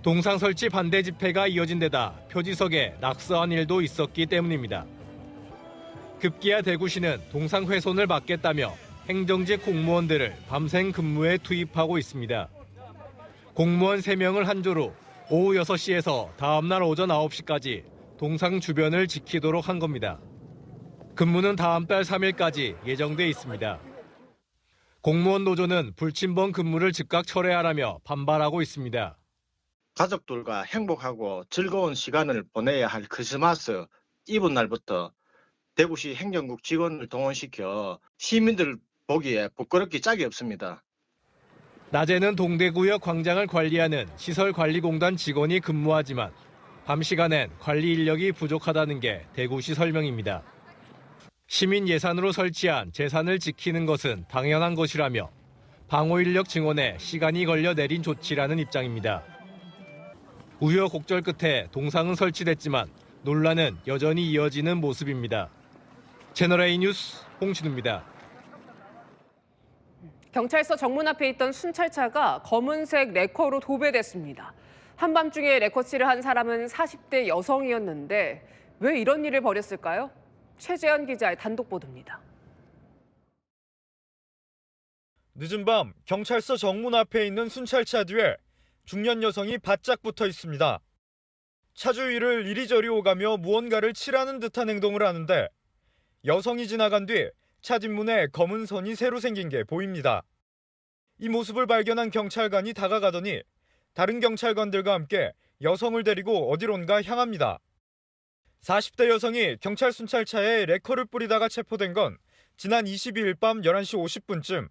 동상 설치 반대 집회가 이어진 데다 표지석에 낙서한 일도 있었기 때문입니다. 급기야 대구시는 동상 훼손을 막겠다며 행정직 공무원들을 밤샘 근무에 투입하고 있습니다. 공무원 3명을 한 조로 오후 6시에서 다음날 오전 9시까지 동상 주변을 지키도록 한 겁니다. 근무는 다음 달 3일까지 예정돼 있습니다. 공무원 노조는 불침번 근무를 즉각 철회하라며 반발하고 있습니다. 가족들과 행복하고 즐거운 시간을 보내야 할 크리스마스 이브 날부터 대구시 행정국 직원을 동원시켜 시민들 보기에 부끄럽기 짝이 없습니다. 낮에는 동대구역 광장을 관리하는 시설관리공단 직원이 근무하지만 밤 시간엔 관리 인력이 부족하다는 게 대구시 설명입니다. 시민 예산으로 설치한 재산을 지키는 것은 당연한 것이라며 방호 인력 증원에 시간이 걸려 내린 조치라는 입장입니다. 우여곡절 끝에 동상은 설치됐지만 논란은 여전히 이어지는 모습입니다. 채널A 뉴스 홍진우입니다. 경찰서 정문 앞에 있던 순찰차가 검은색 레커로 도배됐습니다. 한밤중에 레커칠을 한 사람은 40대 여성이었는데 왜 이런 일을 벌였을까요? 최재현 기자의 단독 보도입니다. 늦은 밤 경찰서 정문 앞에 있는 순찰차 뒤에 중년 여성이 바짝 붙어 있습니다. 차주 위를 이리저리 오가며 무언가를 칠하는 듯한 행동을 하는데 여성이 지나간 뒤 차 뒷문에 검은 선이 새로 생긴 게 보입니다. 이 모습을 발견한 경찰관이 다가가더니 다른 경찰관들과 함께 여성을 데리고 어디론가 향합니다. 40대 여성이 경찰 순찰차에 레커를 뿌리다가 체포된 건 지난 22일 밤 11시 50분쯤.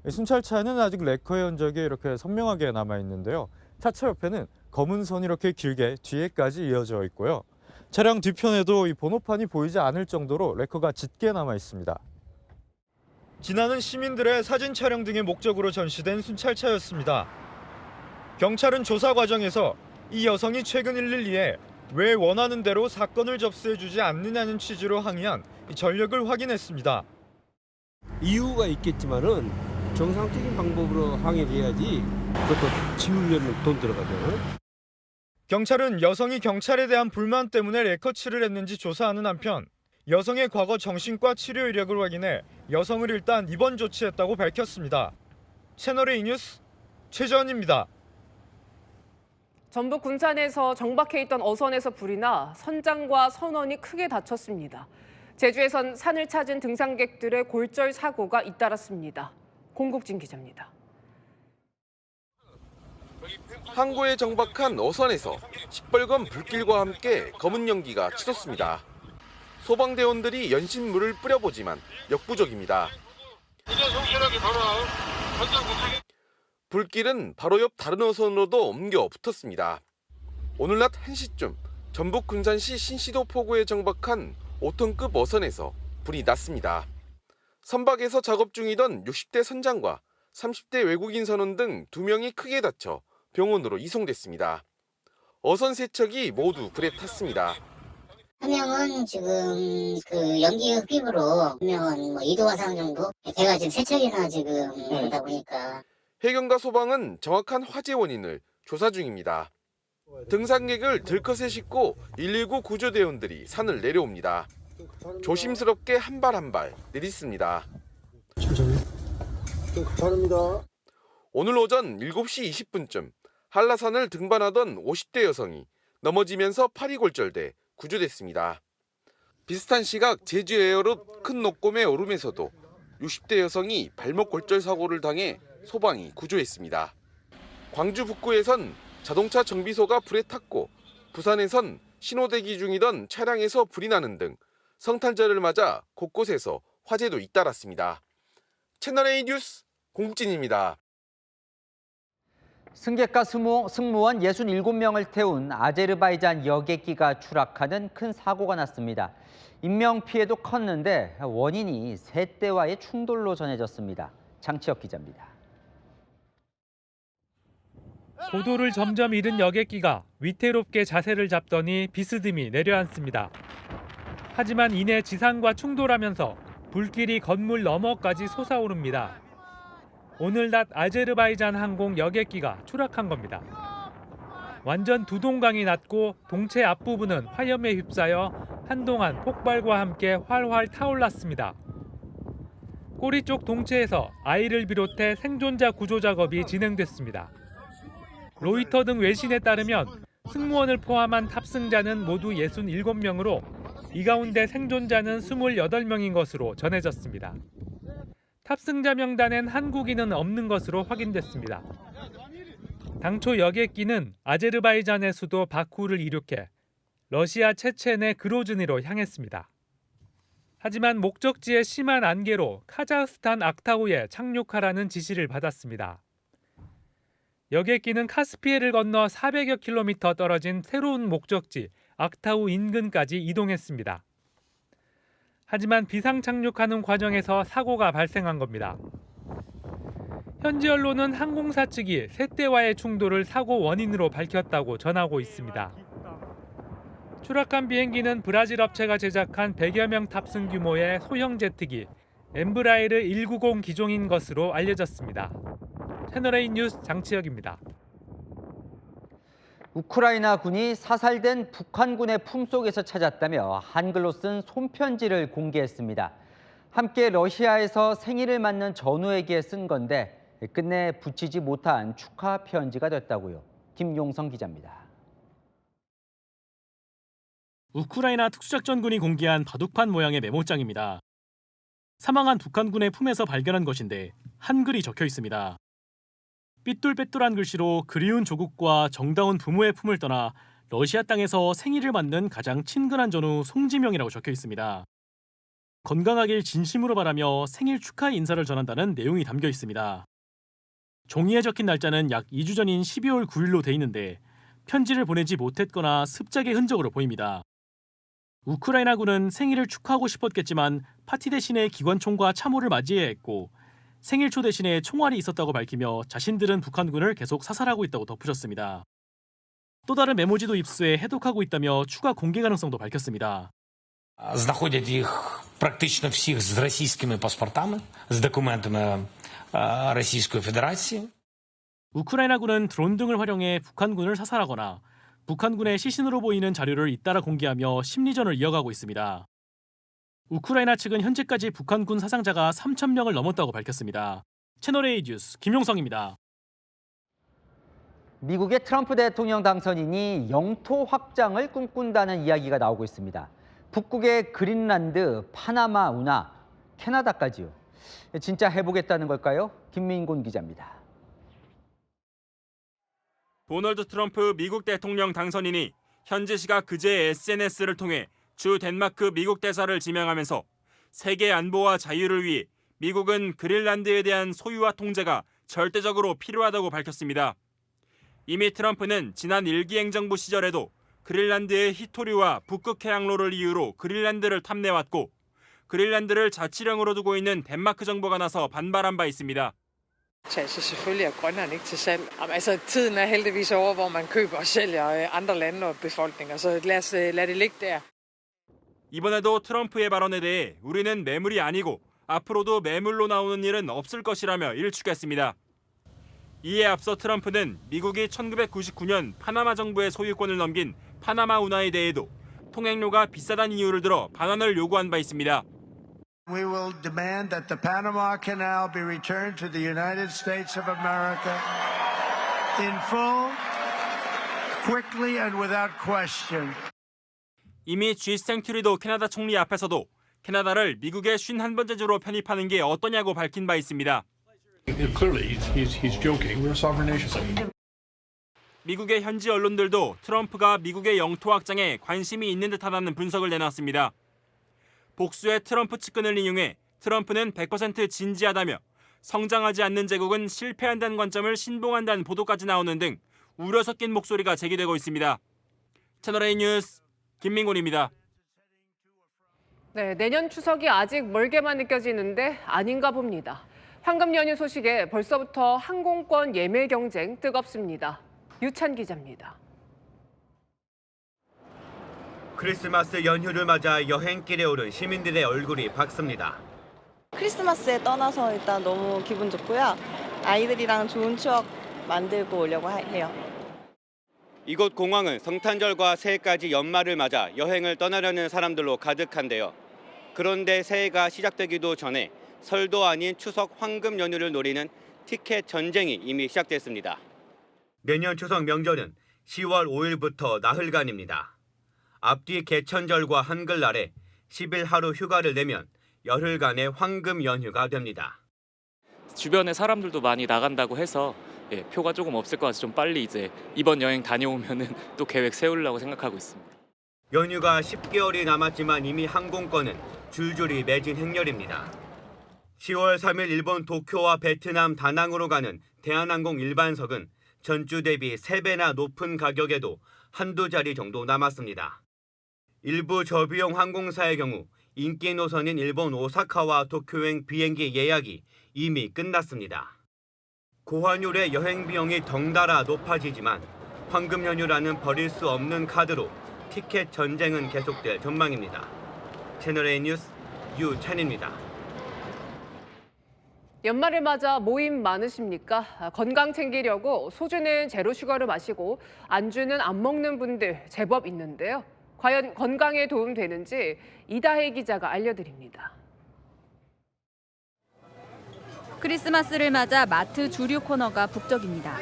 순찰차에는 아직 레커의 흔적이 이렇게 선명하게 남아있는데요. 차체 옆에는 검은 선이 이렇게 길게 뒤에까지 이어져 있고요. 차량 뒤편에도 이 번호판이 보이지 않을 정도로 레커가 짙게 남아있습니다. 지나는 시민들의 사진 촬영 등의 목적으로 전시된 순찰차였습니다. 경찰은 조사 과정에서 이 여성이 최근 112에 왜 원하는 대로 사건을 접수해주지 않느냐는 취지로 항의한 전력을 확인했습니다. 이유가 있겠지만은 정상적인 방법으로 항의를 해야지 그것도 지우려면 돈 들어가잖아요. 경찰은 여성이 경찰에 대한 불만 때문에 레커칠을 했는지 조사하는 한편 여성의 과거 정신과 치료 이력을 확인해 여성을 일단 입원 조치했다고 밝혔습니다. 채널A 뉴스 최재현입니다. 전북 군산에서 정박해 있던 어선에서 불이 나 선장과 선원이 크게 다쳤습니다. 제주에선 산을 찾은 등산객들의 골절 사고가 잇따랐습니다. 공국진 기자입니다. 항구에 정박한 어선에서 시뻘건 불길과 함께 검은 연기가 치솟습니다. 소방대원들이 연신물을 뿌려보지만 역부족입니다. 불길은 바로 옆 다른 어선으로도 옮겨 붙었습니다. 오늘 낮 1시쯤 전북 군산시 신시도 포구에 정박한 5톤급 어선에서 불이 났습니다. 선박에서 작업 중이던 60대 선장과 30대 외국인 선원 등 2명이 크게 다쳐 병원으로 이송됐습니다. 어선 3척이 모두 불에 탔습니다. 한 명은 지금 그 연기 흡입으로 한 명은 2도 화상 정도? 배가 지금 3척이나 지금 그러다 보니까. 해경과 소방은 정확한 화재 원인을 조사 중입니다. 등산객을 들컷에 싣고 119 구조대원들이 산을 내려옵니다. 조심스럽게 한 발 한 발 내딛습니다. 천천히. 좀 급합니다. 오늘 오전 7시 20분쯤 한라산을 등반하던 50대 여성이 넘어지면서 팔이 골절돼 구조됐습니다. 비슷한 시각 제주 에어롯 큰 녹곰의 오름에서도 60대 여성이 발목 골절 사고를 당해 소방이 구조했습니다. 광주 북구에선 자동차 정비소가 불에 탔고 부산에선 신호대기 중이던 차량에서 불이 나는 등 성탄절을 맞아 곳곳에서 화재도 잇따랐습니다. 채널A 뉴스 공진입니다. 승객과 승무원 67명을 태운 아제르바이잔 여객기가 추락하는 큰 사고가 났습니다. 인명피해도 컸는데 원인이 세대와의 충돌로 전해졌습니다. 장치혁 기자입니다. 고도를 점점 잃은 여객기가 위태롭게 자세를 잡더니 비스듬히 내려앉습니다. 하지만 이내 지상과 충돌하면서 불길이 건물 너머까지 솟아오릅니다. 오늘 낮 아제르바이잔 항공 여객기가 추락한 겁니다. 완전 두 동강이 났고 동체 앞부분은 화염에 휩싸여 한동안 폭발과 함께 활활 타올랐습니다. 꼬리 쪽 동체에서 아이를 비롯해 생존자 구조 작업이 진행됐습니다. 로이터 등 외신에 따르면 승무원을 포함한 탑승자는 모두 67명으로 이 가운데 생존자는 28명인 것으로 전해졌습니다. 탑승자 명단엔 한국인은 없는 것으로 확인됐습니다. 당초 여객기는 아제르바이잔의 수도 바쿠를 이륙해 러시아 체첸의 그로즈니로 향했습니다. 하지만 목적지의 심한 안개로 카자흐스탄 악타우에 착륙하라는 지시를 받았습니다. 여객기는 카스피해를 건너 400여 킬로미터 떨어진 새로운 목적지 악타우 인근까지 이동했습니다. 하지만 비상 착륙하는 과정에서 사고가 발생한 겁니다. 현지 언론은 항공사 측이 세대와의 충돌을 사고 원인으로 밝혔다고 전하고 있습니다. 추락한 비행기는 브라질 업체가 제작한 100여 명 탑승 규모의 소형 제트기 엠브라에르 190 기종인 것으로 알려졌습니다. 채널A 뉴스 장치혁입니다. 우크라이나 군이 사살된 북한군의 품속에서 찾았다며 한글로 쓴 손편지를 공개했습니다. 함께 러시아에서 생일을 맞는 전우에게 쓴 건데 끝내 붙이지 못한 축하 편지가 됐다고요. 김용성 기자입니다. 우크라이나 특수작전군이 공개한 바둑판 모양의 메모장입니다. 사망한 북한군의 품에서 발견한 것인데 한글이 적혀 있습니다. 삐뚤빼뚤한 글씨로 그리운 조국과 정다운 부모의 품을 떠나 러시아 땅에서 생일을 맞는 가장 친근한 전우 송지명이라고 적혀 있습니다. 건강하길 진심으로 바라며 생일 축하 인사를 전한다는 내용이 담겨 있습니다. 종이에 적힌 날짜는 약 2주 전인 12월 9일로 돼 있는데 편지를 보내지 못했거나 습작의 흔적으로 보입니다. 우크라이나군은 생일을 축하하고 싶었겠지만 파티 대신에 기관총과 참호를 맞이해야 했고 생일초 대신에 총알이 있었다고 밝히며 자신들은 북한군을 계속 사살하고 있다고 덧붙였습니다. 또 다른 메모지도 입수해 해독하고 있다며 추가 공개 가능성도 밝혔습니다. Знаходять їх практично всіх з російськими паспортами, з документами Російської Федерації. 우크라이나군은 드론 등을 활용해 북한군을 사살하거나 북한군의 시신으로 보이는 자료를 잇따라 공개하며 심리전을 이어가고 있습니다. 우크라이나 측은 현재까지 북한군 사상자가 3,000명을 넘었다고 밝혔습니다. 채널A 뉴스 김용성입니다. 미국의 트럼프 대통령 당선인이 영토 확장을 꿈꾼다는 이야기가 나오고 있습니다. 북극의 그린란드, 파나마 운하, 캐나다까지요. 진짜 해보겠다는 걸까요? 김민곤 기자입니다. 도널드 트럼프 미국 대통령 당선인이 현지 시각 그제 SNS를 통해 주 덴마크 미국 대사를 지명하면서 세계 안보와 자유를 위해 미국은 그린란드에 대한 소유와 통제가 절대적으로 필요하다고 밝혔습니다. 이미 트럼프는 지난 일기 행정부 시절에도 그린란드의 히토류와 북극 해양로를 이유로 그린란드를 탐내왔고 그린란드를 자치령으로 두고 있는 덴마크 정부가 나서 반발한 바 있습니다. Selvfølgelig er Grønland ikke til salg. Altså, tiden er heldigvis over, hvor man køber og sælger andre lande og befolkninger, så lad det ligge der. 이번에도 트럼프의 발언에 대해 우리는 매물이 아니고 앞으로도 매물로 나오는 일은 없을 것이라며 일축했습니다. 이에 앞서 트럼프는 미국이 1999년 파나마 정부의 소유권을 넘긴 파나마 운하에 대해도 통행료가 비싸다는 이유를 들어 반환을 요구한 바 있습니다. We will demand that the Panama Canal be returned to the United States of America in full, quickly and without question. 이미 G스탱 튜리도 캐나다 총리 앞에서도 캐나다를 미국의 51번째 주로 편입하는 게 어떠냐고 밝힌 바 있습니다. Clearly, he's joking. We're a sovereign nation. 미국의 현지 언론들도 트럼프가 미국의 영토 확장에 관심이 있는 듯하다는 분석을 내놨습니다. 복수의 트럼프 측근을 인용해 트럼프는 100% 진지하다며 성장하지 않는 제국은 실패한다는 관점을 신봉한다는 보도까지 나오는 등 우려 섞인 목소리가 제기되고 있습니다. 채널A 뉴스 김민곤입니다. 네, 내년 추석이 아직 멀게만 느껴지는데 아닌가 봅니다. 황금 연휴 소식에 벌써부터 항공권 예매 경쟁 뜨겁습니다. 유찬 기자입니다. 크리스마스 연휴를 맞아 여행길에 오른 시민들의 얼굴이 밝습니다. 크리스마스에 떠나서 일단 너무 기분 좋고요. 아이들이랑 좋은 추억 만들고 오려고 해요. 이곳 공항은 성탄절과 새해까지 연말을 맞아 여행을 떠나려는 사람들로 가득한데요. 그런데 새해가 시작되기도 전에 설도 아닌 추석 황금 연휴를 노리는 티켓 전쟁이 이미 시작됐습니다. 내년 추석 명절은 10월 5일부터 나흘간입니다. 앞뒤 개천절과 한글날에 10일 하루 휴가를 내면 열흘간의 황금 연휴가 됩니다. 주변에 사람들도 많이 나간다고 해서 표가 조금 없을 것 같아서 좀 빨리 이제 이번 여행 다녀오면은 또 계획 세우려고 생각하고 있습니다. 연휴가 10개월이 남았지만 이미 항공권은 줄줄이 매진 행렬입니다. 10월 3일 일본 도쿄와 베트남 다낭으로 가는 대한항공 일반석은 전주 대비 3배나 높은 가격에도 한두 자리 정도 남았습니다. 일부 저비용 항공사의 경우 인기 노선인 일본 오사카와 도쿄행 비행기 예약이 이미 끝났습니다. 고환율의 여행 비용이 덩달아 높아지지만 황금 연휴라는 버릴 수 없는 카드로 티켓 전쟁은 계속될 전망입니다. 채널A 뉴스 유찬입니다. 연말을 맞아 모임 많으십니까? 건강 챙기려고 소주는 제로 슈거를 마시고 안주는 안 먹는 분들 제법 있는데요. 과연 건강에 도움되는지 이다혜 기자가 알려드립니다. 크리스마스를 맞아 마트 주류 코너가 북적입니다.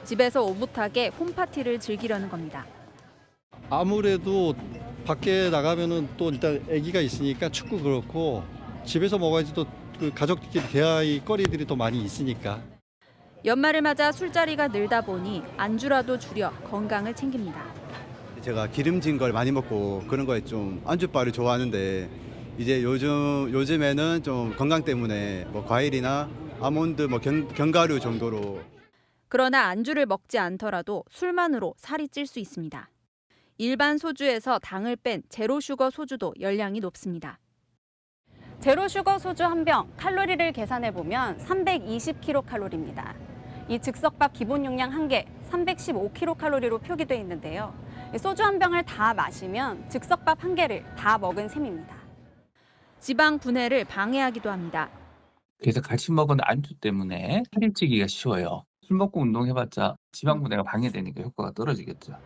집에서 오붓하게 홈파티를 즐기려는 겁니다. 아무래도 밖에 나가면은 또 일단 아기가 있으니까 축구 그렇고 집에서 먹어야지 또 그 가족들끼리 대화의 거리들이 또 많이 있으니까. 연말을 맞아 술자리가 늘다 보니 안주라도 줄여 건강을 챙깁니다. 제가 기름진 걸 많이 먹고 그런 거에 좀 안주바를 좋아하는데 이제 요즘에는 좀 건강 때문에 뭐 과일이나 아몬드, 뭐 견과류 정도로. 그러나 안주를 먹지 않더라도 술만으로 살이 찔 수 있습니다. 일반 소주에서 당을 뺀 제로 슈거 소주도 열량이 높습니다. 제로 슈거 소주 한 병 칼로리를 계산해 보면 320kcal입니다. 이 즉석밥 기본 용량 1개 315kcal로 표기돼 있는데요. 소주 한 병을 다 마시면 즉석밥 1개를 다 먹은 셈입니다. 지방 분해를 방해하기도 합니다. 그래서 같이 먹은 안주 때문에 살이 찌기가 쉬워요. 술 먹고 운동해봤자 지방 분해가 방해되니까 효과가 떨어지겠죠.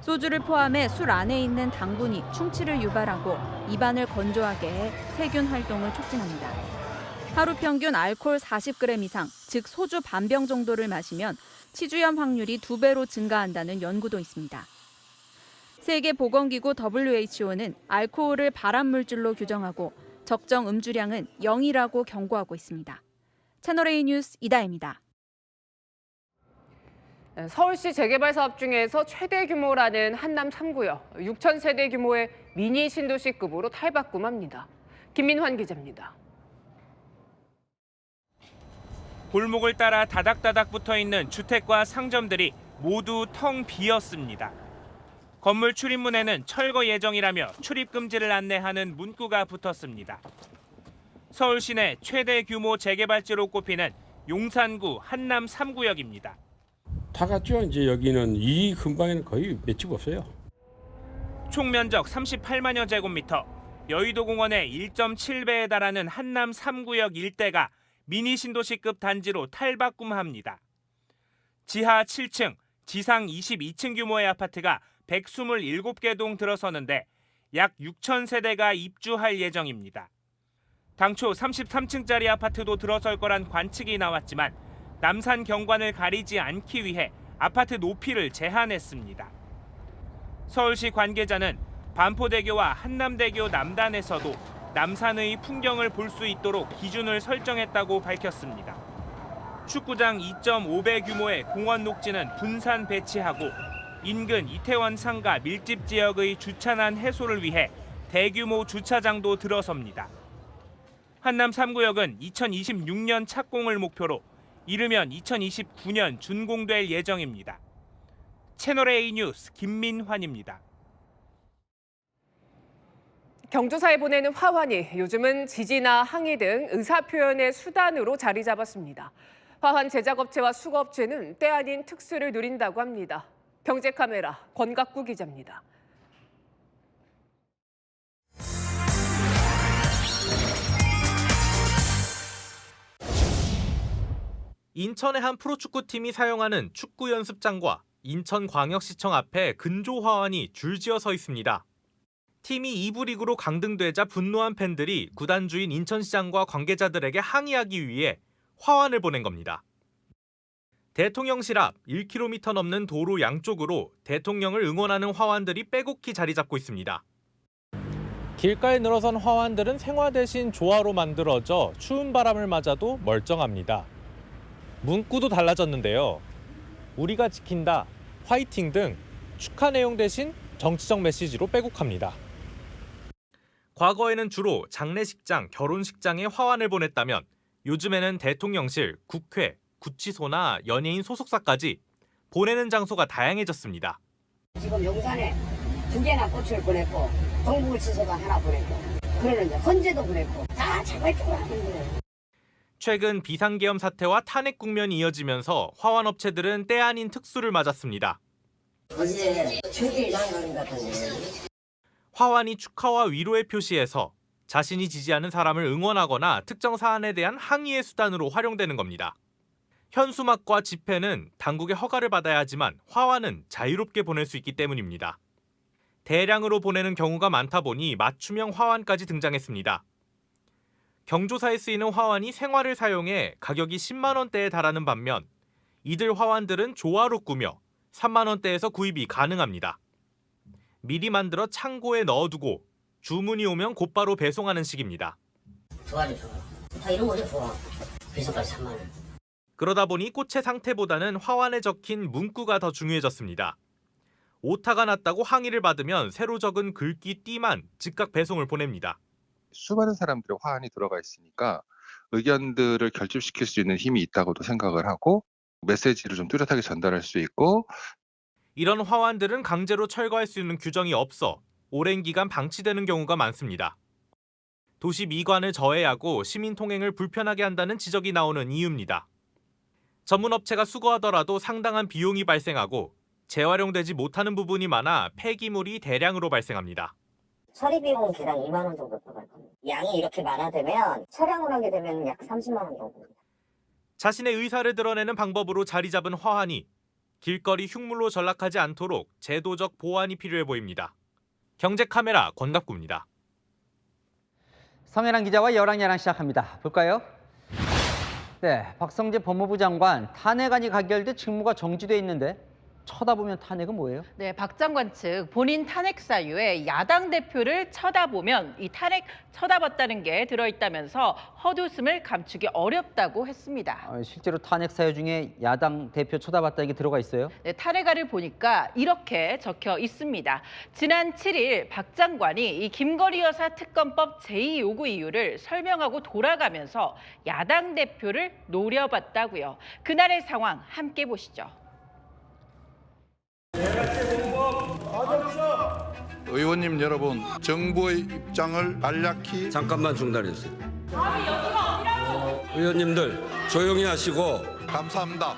소주를 포함해 술 안에 있는 당분이 충치를 유발하고 입안을 건조하게 해 세균 활동을 촉진합니다. 하루 평균 알코올 40g 이상, 즉 소주 반병 정도를 마시면 치주염 확률이 2배로 증가한다는 연구도 있습니다. 세계보건기구 WHO는 알코올을 발암물질로 규정하고 적정 음주량은 0이라고 경고하고 있습니다. 채널A 뉴스 이다혜입니다. 서울시 재개발 사업 중에서 최대 규모라는 한남 3구역, 6천 세대 규모의 미니 신도시급으로 탈바꿈합니다. 김민환 기자입니다. 골목을 따라 다닥다닥 붙어있는 주택과 상점들이 모두 텅 비었습니다. 건물 출입문에는 철거 예정이라며 출입 금지를 안내하는 문구가 붙었습니다. 서울 시내 최대 규모 재개발지로 꼽히는 용산구 한남 3구역입니다. 다 같죠. 이제 여기는 이 근방에는 거의 몇 집 없어요. 총 면적 38만여 제곱미터, 여의도 공원의 1.7배에 달하는 한남 3구역 일대가 미니 신도시급 단지로 탈바꿈합니다. 지하 7층, 지상 22층 규모의 아파트가 127개 동 들어서는데 약 6천 세대가 입주할 예정입니다. 당초 33층짜리 아파트도 들어설 거란 관측이 나왔지만 남산 경관을 가리지 않기 위해 아파트 높이를 제한했습니다. 서울시 관계자는 반포대교와 한남대교 남단에서도 남산의 풍경을 볼 수 있도록 기준을 설정했다고 밝혔습니다. 축구장 2.5배 규모의 공원 녹지는 분산 배치하고 인근 이태원 상가 밀집 지역의 주차난 해소를 위해 대규모 주차장도 들어섭니다. 한남 3구역은 2026년 착공을 목표로 이르면 2029년 준공될 예정입니다. 채널A 뉴스 김민환입니다. 경조사에 보내는 화환이 요즘은 지지나 항의 등 의사표현의 수단으로 자리 잡았습니다. 화환 제작업체와 수거업체는 때 아닌 특수를 누린다고 합니다. 경제카메라 권갑구 기자입니다. 인천의 한 프로축구팀이 사용하는 축구 연습장과 인천광역시청 앞에 근조 화환이 줄지어 서 있습니다. 팀이 2부 리그로 강등되자 분노한 팬들이 구단주인 인천시장과 관계자들에게 항의하기 위해 화환을 보낸 겁니다. 대통령실 앞 1km 넘는 도로 양쪽으로 대통령을 응원하는 화환들이 빼곡히 자리 잡고 있습니다. 길가에 늘어선 화환들은 생화 대신 조화로 만들어져 추운 바람을 맞아도 멀쩡합니다. 문구도 달라졌는데요. 우리가 지킨다, 화이팅 등 축하 내용 대신 정치적 메시지로 빼곡합니다. 과거에는 주로 장례식장, 결혼식장에 화환을 보냈다면 요즘에는 대통령실, 국회, 구치소나 연예인 소속사까지 보내는 장소가 다양해졌습니다. 지금 용산에 2개나 꽃을 보냈고 동부구치소도 하나 보냈고 그러는데 헌재도 보냈고 다 자발적으로 하는 거예요. 최근 비상계엄 사태와 탄핵 국면이 이어지면서 화환업체들은 때 아닌 특수를 맞았습니다. 어제 최대 장관 같은데 화환이 축하와 위로의 표시에서 자신이 지지하는 사람을 응원하거나 특정 사안에 대한 항의의 수단으로 활용되는 겁니다. 현수막과 집회는 당국의 허가를 받아야 하지만 화환은 자유롭게 보낼 수 있기 때문입니다. 대량으로 보내는 경우가 많다 보니 맞춤형 화환까지 등장했습니다. 경조사에 쓰이는 화환이 생화를 사용해 가격이 10만 원대에 달하는 반면 이들 화환들은 조화로 꾸며 3만 원대에서 구입이 가능합니다. 미리 만들어 창고에 넣어두고 주문이 오면 곧바로 배송하는 식입니다. 좋아요, 좋아. 다 이런 거죠, 좋아. 배송까지 3만 원. 그러다 보니 꽃의 상태보다는 화환에 적힌 문구가 더 중요해졌습니다. 오타가 났다고 항의를 받으면 새로 적은 글귀 띠만 즉각 배송을 보냅니다. 수많은 사람들의 화환이 들어가 있으니까 의견들을 결집시킬 수 있는 힘이 있다고도 생각을 하고 메시지를 좀 뚜렷하게 전달할 수 있고 이런 화환들은 강제로 철거할 수 있는 규정이 없어 오랜 기간 방치되는 경우가 많습니다. 도시 미관을 저해하고 시민 통행을 불편하게 한다는 지적이 나오는 이유입니다. 전문업체가 수거하더라도 상당한 비용이 발생하고 재활용되지 못하는 부분이 많아 폐기물이 대량으로 발생합니다. 처리 비용은 개당 2만 원 정도 들어갈 겁니다. 양이 이렇게 많아지면 차량을 하게 되면 약 30만 원 정도입니다. 자신의 의사를 드러내는 방법으로 자리 잡은 화환이 길거리 흉물로 전락하지 않도록 제도적 보완이 필요해 보입니다. 경제카메라 권갑구입니다. 성현환 기자와 열왕야랑 시작합니다. 볼까요? 네, 박성재 법무부 장관 탄핵안이 가결돼 직무가 정지돼 있는데 쳐다보면 탄핵은 뭐예요? 네, 박 장관 측 본인 탄핵 사유에 야당 대표를 쳐다보면 이 탄핵 쳐다봤다는 게 들어있다면서 헛웃음을 감추기 어렵다고 했습니다. 실제로 탄핵 사유 중에 야당 대표 쳐다봤다는 게 들어가 있어요? 네, 탄핵안을 보니까 이렇게 적혀 있습니다. 지난 7일 박 장관이 이 김건희 여사 특검법 제2 요구 이유를 설명하고 돌아가면서 야당 대표를 노려봤다고요. 그날의 상황 함께 보시죠. 의원님 여러분, 정부의 입장을 간략히 잠깐만 중단해주세요. 의원님들 조용히 하시고. 감사합니다.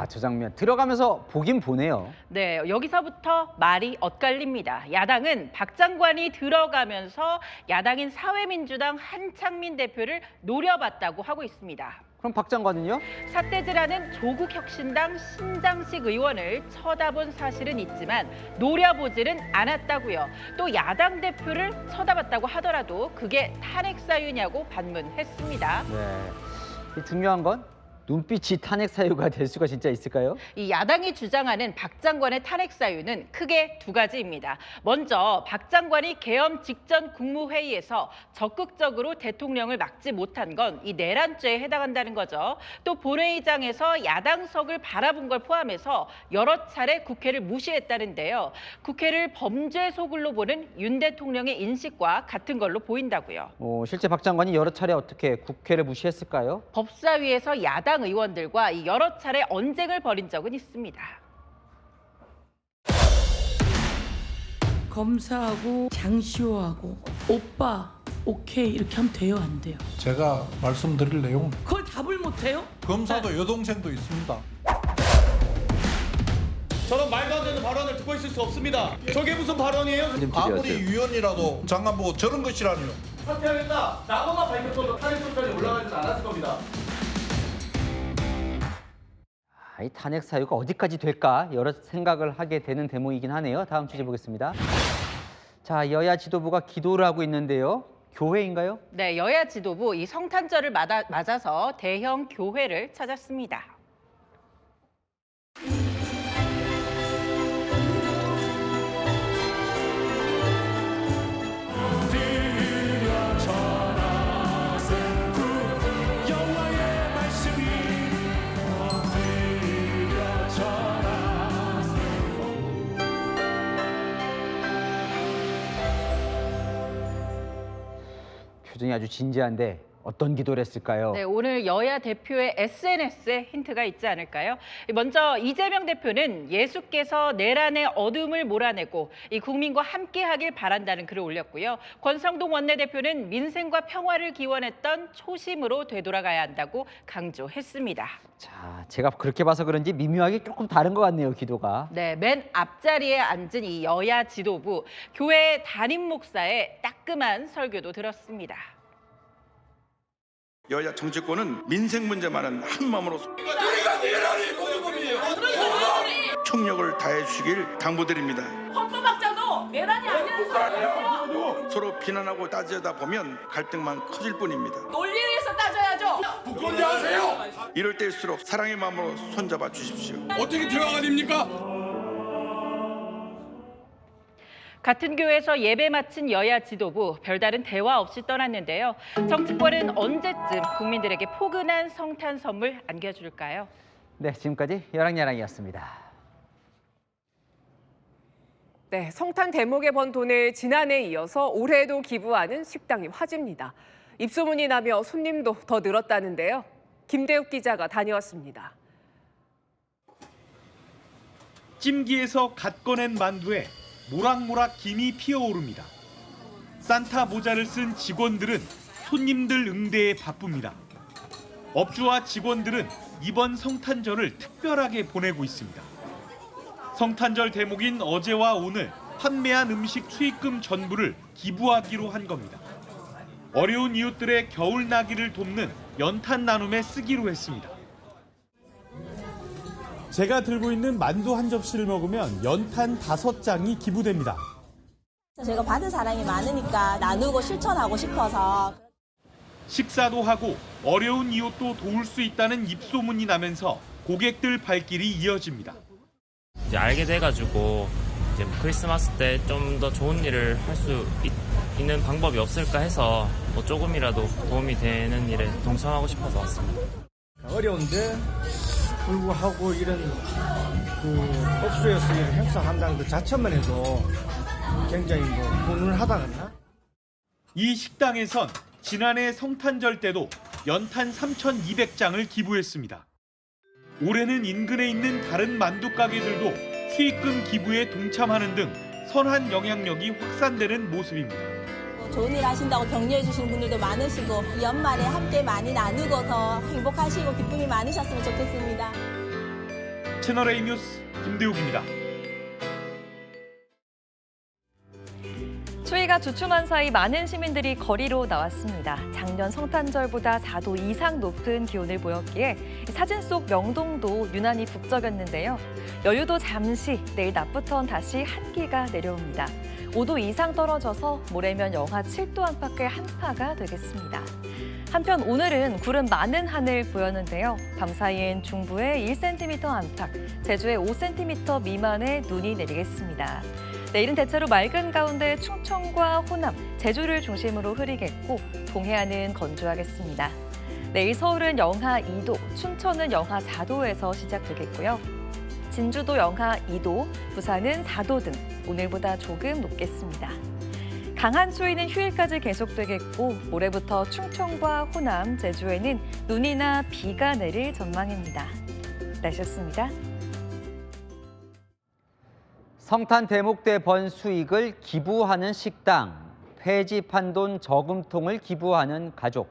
저 장면 들어가면서 보긴 보네요. 네, 여기서부터 말이 엇갈립니다. 야당은 박 장관이 들어가면서 야당인 사회민주당 한창민 대표를 노려봤다고 하고 있습니다. 그럼 박 장관은요? 삿대질하는 조국혁신당 신장식 의원을 쳐다본 사실은 있지만 노려보지는 않았다고요. 또 야당 대표를 쳐다봤다고 하더라도 그게 탄핵 사유냐고 반문했습니다. 네, 중요한 건 눈빛이 탄핵 사유가 될 수가 진짜 있을까요? 이 야당이 주장하는 박 장관의 탄핵 사유는 크게 두 가지입니다. 먼저 박 장관이 계엄 직전 국무회의에서 적극적으로 대통령을 막지 못한 건 이 내란죄에 해당한다는 거죠. 또 본회의장에서 야당석을 바라본 걸 포함해서 여러 차례 국회를 무시했다는데요. 국회를 범죄 소굴로 보는 윤 대통령의 인식과 같은 걸로 보인다고요. 실제 박 장관이 여러 차례 어떻게 국회를 무시했을까요? 법사위에서 야당 의원들과 이 여러 차례 언쟁을 벌인 적은 있습니다. 검사하고 장시호하고 오빠 오케이 이렇게 하면 돼요, 안 돼요? 제가 말씀드릴 내용. 그걸 답을 못해요? 검사도 여동생도 있습니다. 저런 말도 안 되는 발언을 듣고 있을 수 없습니다. 저게 무슨 발언이에요? 아무리 위원이라도 장관 보고 저런 것이라니요. 사퇴하겠다. 라고만 밝혔어도 탄핵 소추안이 올라가지는 않았을 겁니다. 이 탄핵 사유가 어디까지 될까 여러 생각을 하게 되는 대목이긴 하네요. 다음 주제 보겠습니다. 자, 여야 지도부가 기도를 하고 있는데요. 교회인가요? 네, 여야 지도부 이 성탄절을 맞아서 대형 교회를 찾았습니다. 표정이 아주 진지한데 어떤 기도를 했을까요? 네, 오늘 여야 대표의 SNS에 힌트가 있지 않을까요? 먼저 이재명 대표는 예수께서 내란의 어둠을 몰아내고 이 국민과 함께하길 바란다는 글을 올렸고요. 권성동 원내대표는 민생과 평화를 기원했던 초심으로 되돌아가야 한다고 강조했습니다. 자, 제가 그렇게 봐서 그런지 미묘하게 조금 다른 것 같네요, 기도가. 네, 맨 앞자리에 앉은 이 여야 지도부, 교회 담임 목사의 따끔한 설교도 들었습니다. 여야 정치권은 민생 문제만은 한 마음으로 총력을 다해 주시길 당부드립니다. 헌법학자도 내란이 아니라는 사람이에요. 서로 비난하고 따지다 보면 갈등만 커질 뿐입니다. 논리에서 따져야죠. 굳건히 하세요. 이럴 때일수록 사랑의 마음으로 손잡아 주십시오. 어떻게 대화가 됩니까? 같은 교회에서 예배 마친 여야 지도부, 별다른 대화 없이 떠났는데요. 정치권은 언제쯤 국민들에게 포근한 성탄 선물 안겨줄까요? 네, 지금까지 여랑야랑이었습니다. 네, 성탄 대목에 번 돈을 지난해에 이어서 올해도 기부하는 식당이 화제입니다. 입소문이 나며 손님도 더 늘었다는데요. 김대욱 기자가 다녀왔습니다. 찜기에서 갓 꺼낸 만두에 모락모락 김이 피어오릅니다. 산타 모자를 쓴 직원들은 손님들 응대에 바쁩니다. 업주와 직원들은 이번 성탄절을 특별하게 보내고 있습니다. 성탄절 대목인 어제와 오늘 판매한 음식 수익금 전부를 기부하기로 한 겁니다. 어려운 이웃들의 겨울 나기를 돕는 연탄 나눔에 쓰기로 했습니다. 제가 들고 있는 만두 한 접시를 먹으면 연탄 5장이 기부됩니다. 제가 받은 사랑이 많으니까 나누고 실천하고 싶어서. 식사도 하고 어려운 이웃도 도울 수 있다는 입소문이 나면서 고객들 발길이 이어집니다. 이제 알게 돼가지고 이제 크리스마스 때 좀 더 좋은 일을 할 수 있는 방법이 없을까 해서 뭐 조금이라도 도움이 되는 일에 동참하고 싶어서 왔습니다. 어려운데 불구하고 이런 업소에서 이런 행사한다는 그 자체만 해도 굉장히 훈훈하다나. 이 식당에선 지난해 성탄절 때도 연탄 3,200장을 기부했습니다. 올해는 인근에 있는 다른 만두 가게들도 수익금 기부에 동참하는 등 선한 영향력이 확산되는 모습입니다. 좋은 일 하신다고 격려해 주시는 분들도 많으시고 연말에 함께 많이 나누고 더 행복하시고 기쁨이 많으셨으면 좋겠습니다. 채널A 뉴스 김대욱입니다. 추위가 주춤한 사이 많은 시민들이 거리로 나왔습니다. 작년 성탄절보다 4도 이상 높은 기온을 보였기에 사진 속 명동도 유난히 북적였는데요. 여유도 잠시, 내일 낮부터는 다시 한기가 내려옵니다. 5도 이상 떨어져서 모레면 영하 7도 안팎의 한파가 되겠습니다. 한편 오늘은 구름 많은 하늘 보였는데요. 밤사이엔 중부에 1cm 안팎, 제주에 5cm 미만의 눈이 내리겠습니다. 내일은 대체로 맑은 가운데 충청과 호남, 제주를 중심으로 흐리겠고 동해안은 건조하겠습니다. 내일 서울은 영하 2도, 춘천은 영하 4도에서 시작되겠고요. 진주도 영하 2도, 부산은 4도 등 오늘보다 조금 높겠습니다. 강한 추위는 휴일까지 계속되겠고 모레부터 충청과 호남, 제주에는 눈이나 비가 내릴 전망입니다. 날씨였습니다. 성탄 대목대 번 수익을 기부하는 식당, 폐지 판돈 저금통을 기부하는 가족.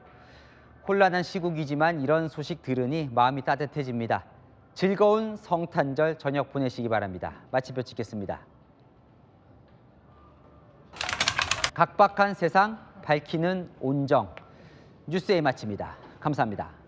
혼란한 시국이지만 이런 소식 들으니 마음이 따뜻해집니다. 즐거운 성탄절 저녁 보내시기 바랍니다. 마치표 찍겠습니다. 각박한 세상 밝히는 온정. 뉴스에 마칩니다. 감사합니다.